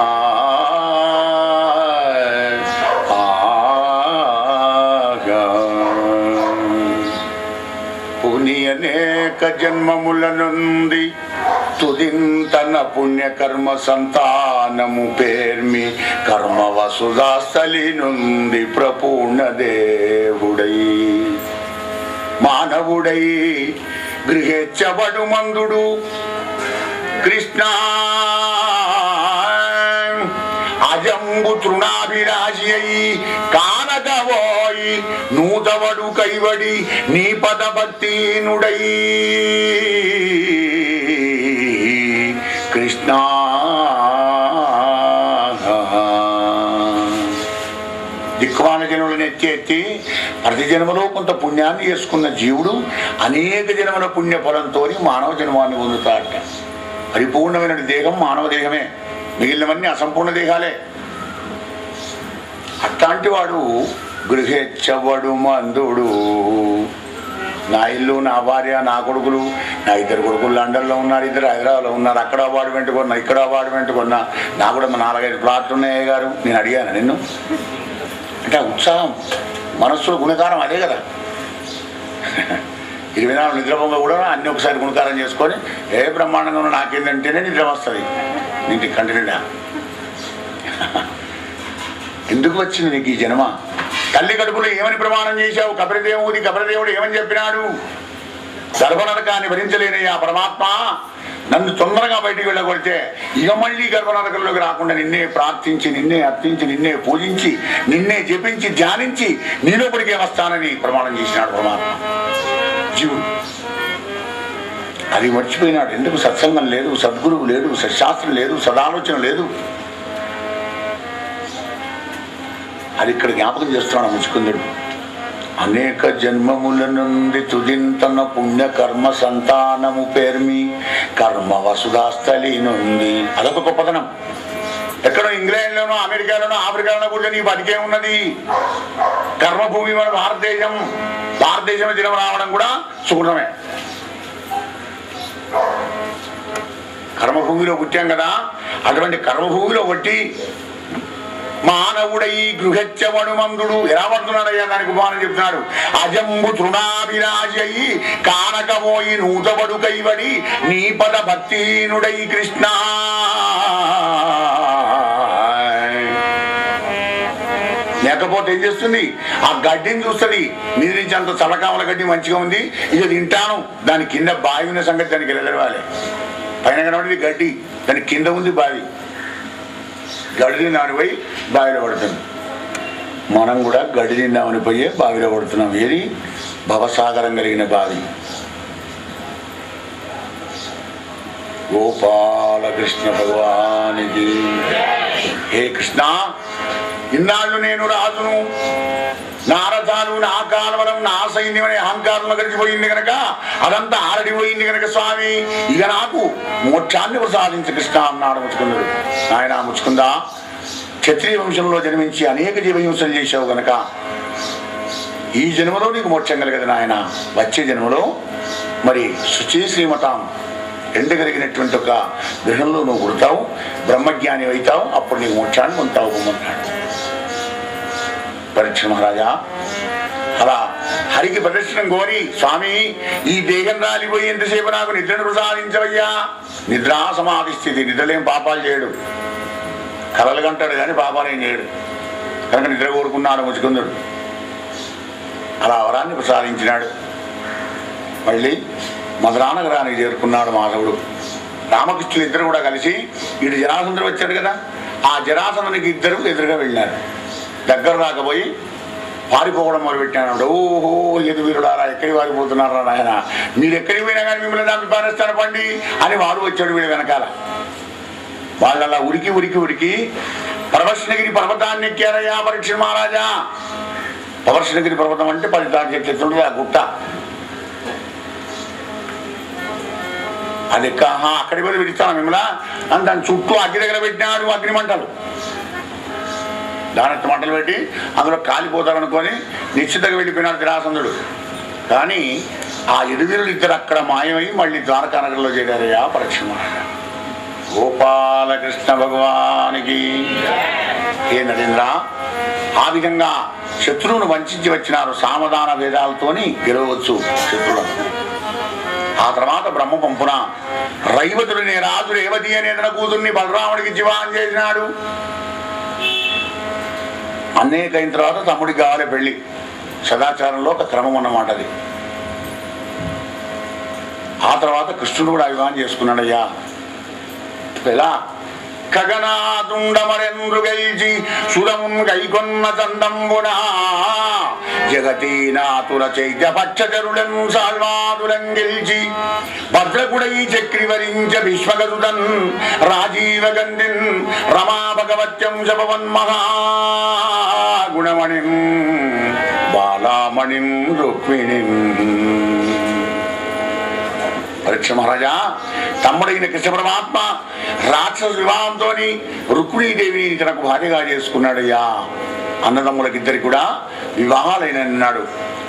పుణ్యనేక జన్మముల నుండి తుదింతన పుణ్యకర్మ సంతానము పేర్మి కర్మ వసుధాస్థలి నుండి ప్రపూర్ణ దేవుడై మానవుడై గృహేచ్ఛబడు మందుడు కృష్ణ అజంబు తృణాభిరాశి అయి కానకవోయి నూతవడు కైవడి నీ పదభక్తినుడై కృష్ణ ఎత్తి ప్రతి జన్మలో కొంత పుణ్యాన్ని చేసుకున్న జీవుడు అనేక జన్మల పుణ్య ఫలంతో మానవ జన్మాన్ని పొందుతాడట. పరిపూర్ణమైన దేహం మానవ దేహమే, మిగిలినవన్నీ అసంపూర్ణ దేహాలే. అట్లాంటి వాడు గృహేచ్ఛవడు మందుడు. నా ఇల్లు, నా భార్య, నా కొడుకులు, నా 2 కొడుకులు లండన్లో ఉన్నారు, 2 హైదరాబాద్లో ఉన్నారు, అక్కడ అపార్ట్మెంట్ కొన్నా, ఇక్కడ అపార్ట్మెంట్ కొన్నా, నాకు కూడా 4-5 ప్లాట్లు ఉన్నాయి గారు. నేను అడిగాను నిన్ను అంటే ఉత్సాహం మనస్సులో గుణకారం అదే కదా. 24 నిద్రపోగా కూడా అన్ని ఒకసారి గుణకారం చేసుకొని ఏ బ్రహ్మాండంగా ఉన్న నాకేందంటేనే నిద్ర వస్తుంది. నీటి కంటిన్యూడా ఎందుకు వచ్చింది నీకు ఈ జన్మ? తల్లి కడుపులో ఏమని ప్రమాణం చేశావు? కపిలదేవుడు ఏమని చెప్పినాడు? గర్భనరకాన్ని భరించలేనయ్యా పరమాత్మ, నన్ను తొందరగా బయటికి వెళ్ళగొడితే ఇక మళ్ళీ గర్భనరకంలోకి రాకుండా నిన్నే ప్రార్థించి, నిన్నే అర్థించి, నిన్నే పూజించి, నిన్నే జపించి, ధ్యానించి నీలోపడికే వస్తానని ప్రమాణం చేసినాడు పరమాత్మ. జీవుడు అది మర్చిపోయినాడు. ఎందుకు? సత్సంగం లేదు, సద్గురువు లేడు, సత్శాస్త్రం లేదు, సదాలోచన లేదు. అది ఇక్కడ జ్ఞాపకం చేస్తున్నాడు ముచ్చుకుందుడు. అనేక జన్మముల నుండి తుదింతన పుణ్య కర్మ సంతానము పేర్మి కర్మ వసుధాస్థలి నుండి. అదొక గొప్పతనం. ఎక్కడో ఇంగ్లాండ్లోనో, అమెరికాలోనో, ఆఫ్రికాలోనో కూడా నీ బతికే ఉన్నది. కర్మభూమి మన భారతదేశం జనం రావడం కూడా సుగుణమే. కర్మభూమిలో పుట్టాం కదా, అటువంటి కర్మభూమిలో బట్టి మానవుడై గృహెచ్చవడు మందుడు. ఎలా పడుతున్నాడయ్యా? దానికి ఉపమానం చెప్తున్నాడు. అజంబు తృణాభిరాజి అయి కానకమోయి నూతబడు కైవడి నీ పద భక్తినుడై కృష్ణ. లేకపోతే ఏం చేస్తుంది? ఆ గడ్డిని చూస్తుంది, మీద నుంచి అంత చల్లకామల గడ్డి మంచిగా ఉంది, ఇక తింటాను. దాని కింద బావి ఉన్న సంగతి దానికి వెళ్ళవాలి. పైన కనబడింది గడ్డి, దాని కింద ఉంది బావి. గడ్డి నానిపోయి బావిలో పడుతుంది. మనం కూడా గడ్డి తిందామని పోయే బావిలో పడుతున్నాం. ఏది? భవసాగరం కలిగిన బావి. గోపాలకృష్ణ భగవానికి. హే కృష్ణ, ఇన్నాళ్ళు నేను రాజును, నా రథాలు, నా కాలవరం, నా సైన్యం అనే అహంకారంలో గడిచిపోయింది కనుక, అదంతా ఆరడిపోయింది కనుక స్వామి, ఇక నాకు మోక్షాన్ని ప్రసాదించి కృష్ణ అన్నాడు ముచ్చుకుందుడు. నాయన ముచ్చుకుందా, క్షత్రియ వంశంలో జన్మించి అనేక జీవహింసలు చేశావు గనక ఈ జన్మలో నీకు మోక్షం కలగదు నాయన. వచ్చే జన్మలో మరి శుచి శ్రీమతాం ఎండగలిగినటువంటి ఒక గృహంలో నువ్వు పుడతావు, బ్రహ్మజ్ఞాని అవుతావు, అప్పుడు నీకు మోక్షాన్ని పొందుతావు అన్నాడు. పరీక్ష మహారాజా అలా హరికి ప్రదర్శనం కోరి, స్వామి ఈ దేహం రాలిపోయి ఎంతసేపు నాకు నిద్రను ప్రసాదించవయ్యా. నిద్రా సమాధి స్థితి. నిద్రలేం పాపాలు చేయడు, కలలు కంటాడు కానీ పాపాలేం చేయడు కనుక నిద్ర కోరుకున్నాడు ముచ్చుకుందుడు. అలా వరాన్ని ప్రసాదించినాడు. మళ్ళీ మధురానగరానికి చేరుకున్నాడు మాధవుడు. రామకృష్ణులు ఇద్దరు కూడా కలిసి, వీడు జరాసంధుడు వచ్చాడు కదా, ఆ జరాసంధునికి ఇద్దరు ఎదురుగా వెళ్ళినారు. దగ్గర రాకపోయి పారిపోవడం మొదలుపెట్టాడు. ఓహో లేదు వీరుడారా, ఎక్కడికి పారిపోతున్నారా నాయన, మీరు ఎక్కడికి పోయినా కానీ మిమ్మల్ని దాన్ని పారేస్తాను పండి అని వాడు వచ్చాడు వీడు వెనకాల. వాళ్ళు అలా ఉరికి ఉరికి ఉరికి పరమశినగిరి పర్వతాన్ని ఎక్కారయ్యా పరీక్ష మహారాజా. పరమశినగిరి పర్వతం అంటే 10 తాటి చెట్లు ఆ గుట్ట. అది అక్కడికి పోయి విడిస్తాను మిమ్మల్ని అని దాని చుట్టూ అగ్ని దగ్గర పెట్టినాడు. అగ్ని మంటలు, దానెత్త మంటలు పెట్టి అందులో కాలిపోతారనుకొని నిశ్చితంగా వెళ్ళిపోయినాడు జరాసంధుడు. కానీ ఆ ఇరువిరులు ఇద్దరు అక్కడ మాయమై మళ్ళీ ద్వారకానగరంలో చేరారయ్యా పరీక్ష మహారాజా. గోపాలకృష్ణ భగవానికి. హే నరేంద్ర, ఆ విధంగా శత్రువును వంచి వచ్చినారు. సామధాన వేదాలతోని గెలవచ్చు శత్రువులను. ఆ తర్వాత బ్రహ్మ పంపున రైవతుడిని రాజు రేవతి అనే తన కూతుర్ని బలరాముడికి జీవాన్ చేసినాడు. అనేక అయిన తర్వాత తమ్ముడికి కావాలి పెళ్లి. సదాచారంలో ఒక క్రమం అన్నమాట అది. ఆ తర్వాత కృష్ణుడు కూడా వివాహం చేసుకున్నాడయ్యా. ఎలా ఖగనాదుండమరెంద్రు గెల్చి సురమున్ గైకొన్న చందంబునా జగతీనాతుల చైత్య పచ్చజరులను సాల్వాదులం గెల్చి భద్రకుడై చక్రివరించ విశ్వగరుడన్ రాజీవ గంధిన్ రమా భగవత్యం శపవన్మహాగుణమణిం బాలామణిం రుక్మిణిం. పరీక్ష మహారాజా, తమ్ముడైన కృష్ణ పరమాత్మ రాక్షస వివాహంతో రుక్మిణీదేవిని తనకు భార్యగా చేసుకున్నాడయ్యా. అన్నదమ్ములకిద్దరికి కూడా వివాహాలైనన్నాడు.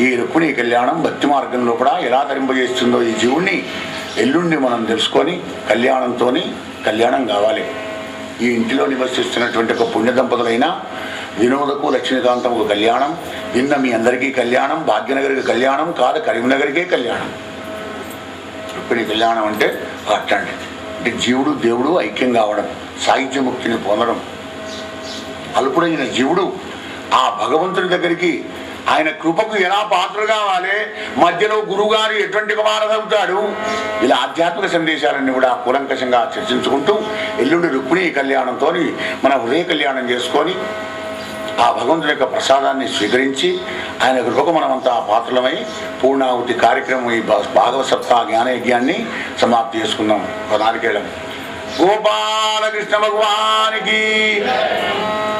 ఈ రుక్మిణీ కళ్యాణం భక్తి మార్గంలో కూడా ఎలా తరింపజేస్తుందో ఈ జీవుణ్ణి ఎల్లుండి మనం తెలుసుకొని కళ్యాణంతో కళ్యాణం కావాలి. ఈ ఇంటిలో నివసిస్తున్నటువంటి ఒక పుణ్య దంపతులైన వినోదకు లక్ష్మీకాంతముకు కళ్యాణం, నిన్న మీ అందరికీ కళ్యాణం, భాగ్యనగరికి కళ్యాణం కాదు కరీంనగర్కే కళ్యాణం. రుక్మిణీ కళ్యాణం అంటే అట్లాంటి అంటే జీవుడు దేవుడు ఐక్యం కావడం, సాహిత్య ముక్తిని పొందడం. అల్పుడైన జీవుడు ఆ భగవంతుని దగ్గరికి ఆయన కృపకు ఎలా పాత్ర కావాలి, మధ్యలో గురువుగారు ఎటువంటి వారసవుతాడు, ఇలా ఆధ్యాత్మిక సందేశాలన్నీ కూడా కూలంకషంగా చర్చించుకుంటూ ఎల్లుండి రుక్మిణీ కళ్యాణంతో మన హృదయ కళ్యాణం చేసుకొని ఆ భగవంతుని యొక్క ప్రసాదాన్ని స్వీకరించి ఆయన కృపకు మనమంతా పాత్రలమై పూర్ణాహుతి కార్యక్రమం ఈ భాగవత సప్తాహ జ్ఞానయజ్ఞాన్ని సమాప్తి చేసుకుందాం. నారికేళం. గోపాలకృష్ణ భగవానికి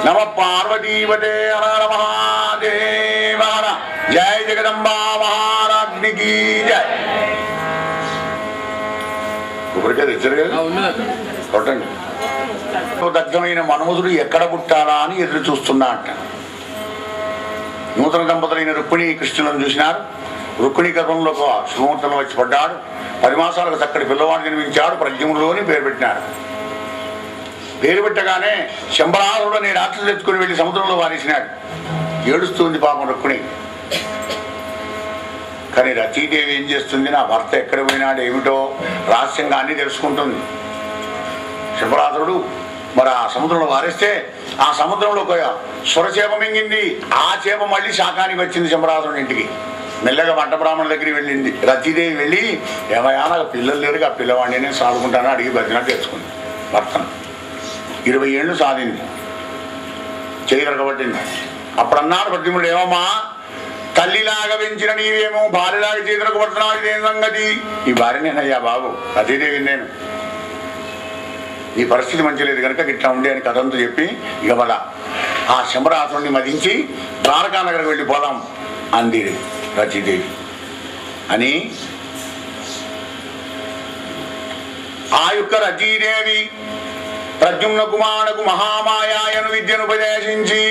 నమ. పార్వతీవతే హర హర మహాదేవ హర. జయ జగదంబా మహారాజ్ఞికి జయ. కొబ్బరికాయ తెచ్చారు కదా, కొట్టండి. దగ్ధమైన మన్మధుడు ఎక్కడ పుట్టాలా అని ఎదురు చూస్తున్నా అంట. నూతన దంపతులైన రుక్మిణీ కృష్ణులను చూసినారు. రుక్మిణీ గర్భంలో ఒక శుభముహూర్తంలో వచ్చి పడ్డాడు. 10 మాసాలకు చక్కటి పిల్లవాడు జన్మించాడు. ప్రద్యుమ్నులోని పేరు పెట్టినాడు. పేరు పెట్టగానే శంబరాసుడు అనే రాక్షసుడు ఎత్తుకుని వెళ్ళి సముద్రంలో వారేసినాడు. ఏడుస్తుంది పాపం రుక్మిణి. కానీ రతీదేవి ఏం చేస్తుంది, నా భర్త ఎక్కడ పోయినాడు ఏమిటో రహస్యంగా అన్ని తెలుసుకుంటుంది. శంబరాసుడు మరి ఆ సముద్రంలో వారేస్తే ఆ సముద్రంలో ఒక సురచేప మింగింది. ఆ చేప మళ్ళీ శాకానికి వచ్చింది శంబరాసుడి ఇంటికి. మెల్లగా వంట బ్రాహ్మణుల దగ్గరికి వెళ్ళింది. రతీదేవి వెళ్ళి ఏమయ్యా నాకు పిల్లలు లేరు, ఆ పిల్లవాడిని నేను సాదుకుంటాను అడిగి బతినట్టు తెచ్చుకుంది. భర్తను 20 ఏళ్ళు సాధింది, చేయి రగబట్టింది. అప్పుడు అన్నాడు ప్రద్యుమ్నుడు, ఏమమ్మా తల్లిలాగా పెంచిన నీవేమో భార్యలాగా చేతులకు పడుతున్నావు, ఇదేం సంగతి? ఈ భార్య నేనయ్యా బాబు, రతీదేవి నేను, ఈ పరిస్థితి మంచి లేదు కనుక ఇట్లా ఉండే అని కథంతో చెప్పి ఇక మళ్ళా ఆ శంబరాసుని మదించి ద్వారకానగర్కి వెళ్ళిపోదాం అంది రతీదేవి. అని ఆ యొక్క రతీదేవి ప్రద్యుమ్న కుమారుకు మహామాయను విద్యను ఉపదేశించి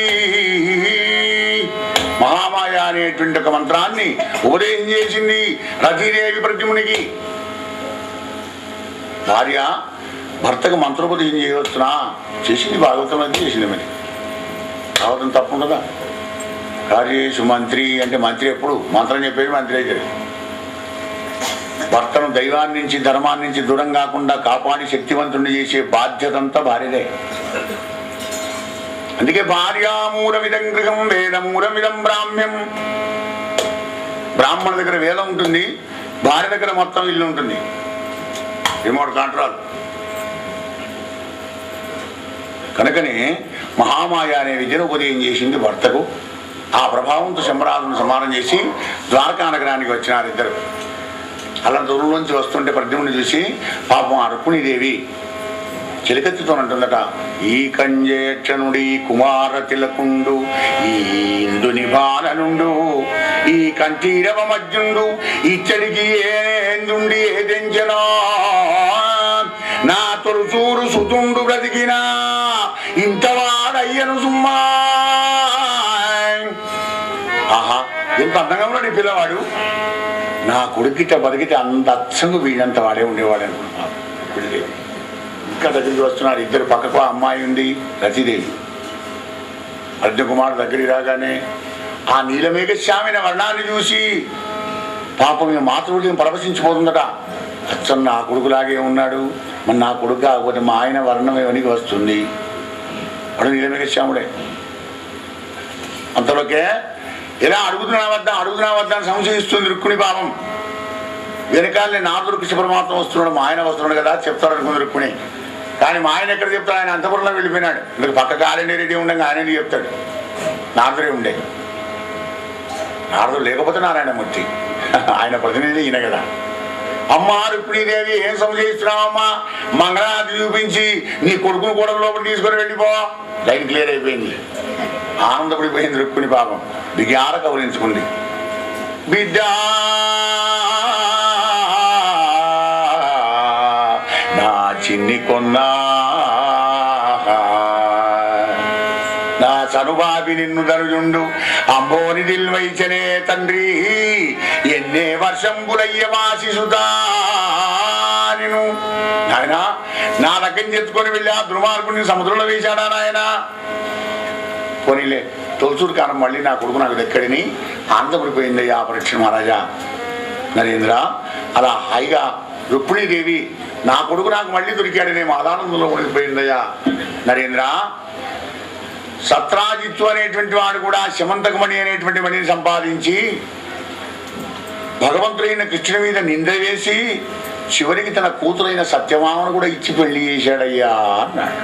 మహామాయ అనేటువంటి ఒక మంత్రాన్ని ఉపదేశం చేసింది రతీదేవి ప్రద్యుమ్నికి. భార్య భర్తకు మంత్రోపదేశం చేయవచ్చునా? చేసింది, భాగవతం అది చేసింది. మరి భాగవతం తప్పుండదా? కార్యేషు మంత్రి అంటే మంత్రి ఎప్పుడు మంత్రం చెప్పేది మంత్రి అయితే. భర్తను దైవాన్ని నుంచి ధర్మాన్ని నుంచి దూరం కాకుండా కాపాడి శక్తివంతుడిని చేసే బాధ్యత అంతా భార్యదే. అందుకే భార్యామూలమిదం గృహం వేదమూలమిదం బ్రాహ్మ్యం. బ్రాహ్మణ దగ్గర వేదం ఉంటుంది, భార్య దగ్గర మొత్తం ఇల్లు ఉంటుంది, రిమోట్ కంట్రోల్. కనుకనే మహామాయ అనే విద్యను ఉపదేశం చేసింది భర్తకు. ఆ ప్రభావంతో శంబరాసును సమానం చేసి ద్వారకా నగరానికి వచ్చినారు ఇద్దరు. అలా దూరంలోంచి వస్తుంటే ప్రద్యుమ్నుని చూసి పాపం ఆ రుక్మిణీదేవి చిలకెత్తుతో అంటుందట, ఈ కంజేక్షణుడి కుమార తిలకుండు ఈ ఇందుని బాలనుండు ఈ కంఠీరవ మధ్యుండు ఇచ్చడికి ఏందుండి ఏదెంచనో నా తొలుచూరు సుతుండు బ్రతికినా ఇంతవాడయ్యను సుమ్మా. ఆహా, ఎంత అందంగా ఉన్నాడు ఈ పిల్లవాడు. నా కొడుకిట బతికితే అంత అచ్చంగా వీడంత వాడే ఉండేవాడు అనుకుంటున్నాను. ఇంకా దగ్గరికి వస్తున్నారు ఇద్దరు. పక్కకు అమ్మాయి ఉంది రతీదేవి. అర్జుకుమార్ దగ్గరికి రాగానే ఆ నీలమేఘశ్యామైన వర్ణాన్ని చూసి పాపం మాతృహృదయం పరవశించిపోతుందట. అచ్చం నా కొడుకులాగే ఉన్నాడు, మరి నా కొడుకు కాకపోతే మా ఆయన వర్ణం ఏమనికి వస్తుంది. వాడు నీలమేఘశ్యాముడే. అంతలోకే ఎలా అడుగుతున్నా వద్దా అని సంశయిస్తుంది రుక్మిణి. పాపం వెనకాలనే నారదుడు కృష్ణ పరమాత్మ వస్తున్నాడు, మా ఆయన వస్తున్నాడు కదా చెప్తాడు అనుకుంది రుక్మిణి. కానీ మా ఆయన ఎక్కడ చెప్తాడు, ఆయన అంతపురంలో వెళ్ళిపోయినాడు. ఇందుకు పక్క కాలండి రెడీ ఉండగా ఆయన చెప్తాడు. నారదుడే ఉండే, నారదుడు లేకపోతే నారాయణమూర్తి, ఆయన ప్రతినిధి ఈయన కదా. అమ్మా రుక్మిణీదేవి ఏం సంశయిస్తున్నావమ్మా, మంగళారతి చూపించి నీ కొడుకును కూడా లోపల తీసుకొని వెళ్ళిపో. లైన్ క్లియర్ అయిపోయింది. ఆనందపడిపోయింది రుక్మిణి. పాపం బిగార కౌరించుకుంది. బిడ్డ నా చిన్ని కొన్నా నా చనుబాబి నిన్ను దరుజుండు అంబోని దిల్వైచనే తండ్రి ఎన్నే వర్షంబులయ్య వాసిసుతా నేను. నాయన నా దగ్గర చెప్పుకొని వెళ్ళి ఆ దుర్మార్గుడిని సముద్రంలో వేశాడా నాయన? పోనీలే తొలసూరు కాలం మళ్ళీ నా కొడుకు నాకు దక్కడిని ఆనందపడిపోయిందయ్యా పరీక్ష మహారాజా. నరేంద్ర అలా హాయిగా రుక్మిణీదేవి నా కొడుకు నాకు మళ్ళీ దొరికాడనే ఆనందంలో ఉండిపోయిందయ్యా. నరేంద్ర సత్రాజిత్తు అనేటువంటి వాడు కూడా శమంతకమణి అనేటువంటి మణిని సంపాదించి భగవంతుడైన కృష్ణుడి మీద నింద వేసి చివరికి తన కూతురైన సత్యభామను కూడా ఇచ్చి పెళ్లి చేశాడయ్యా అన్నాడు.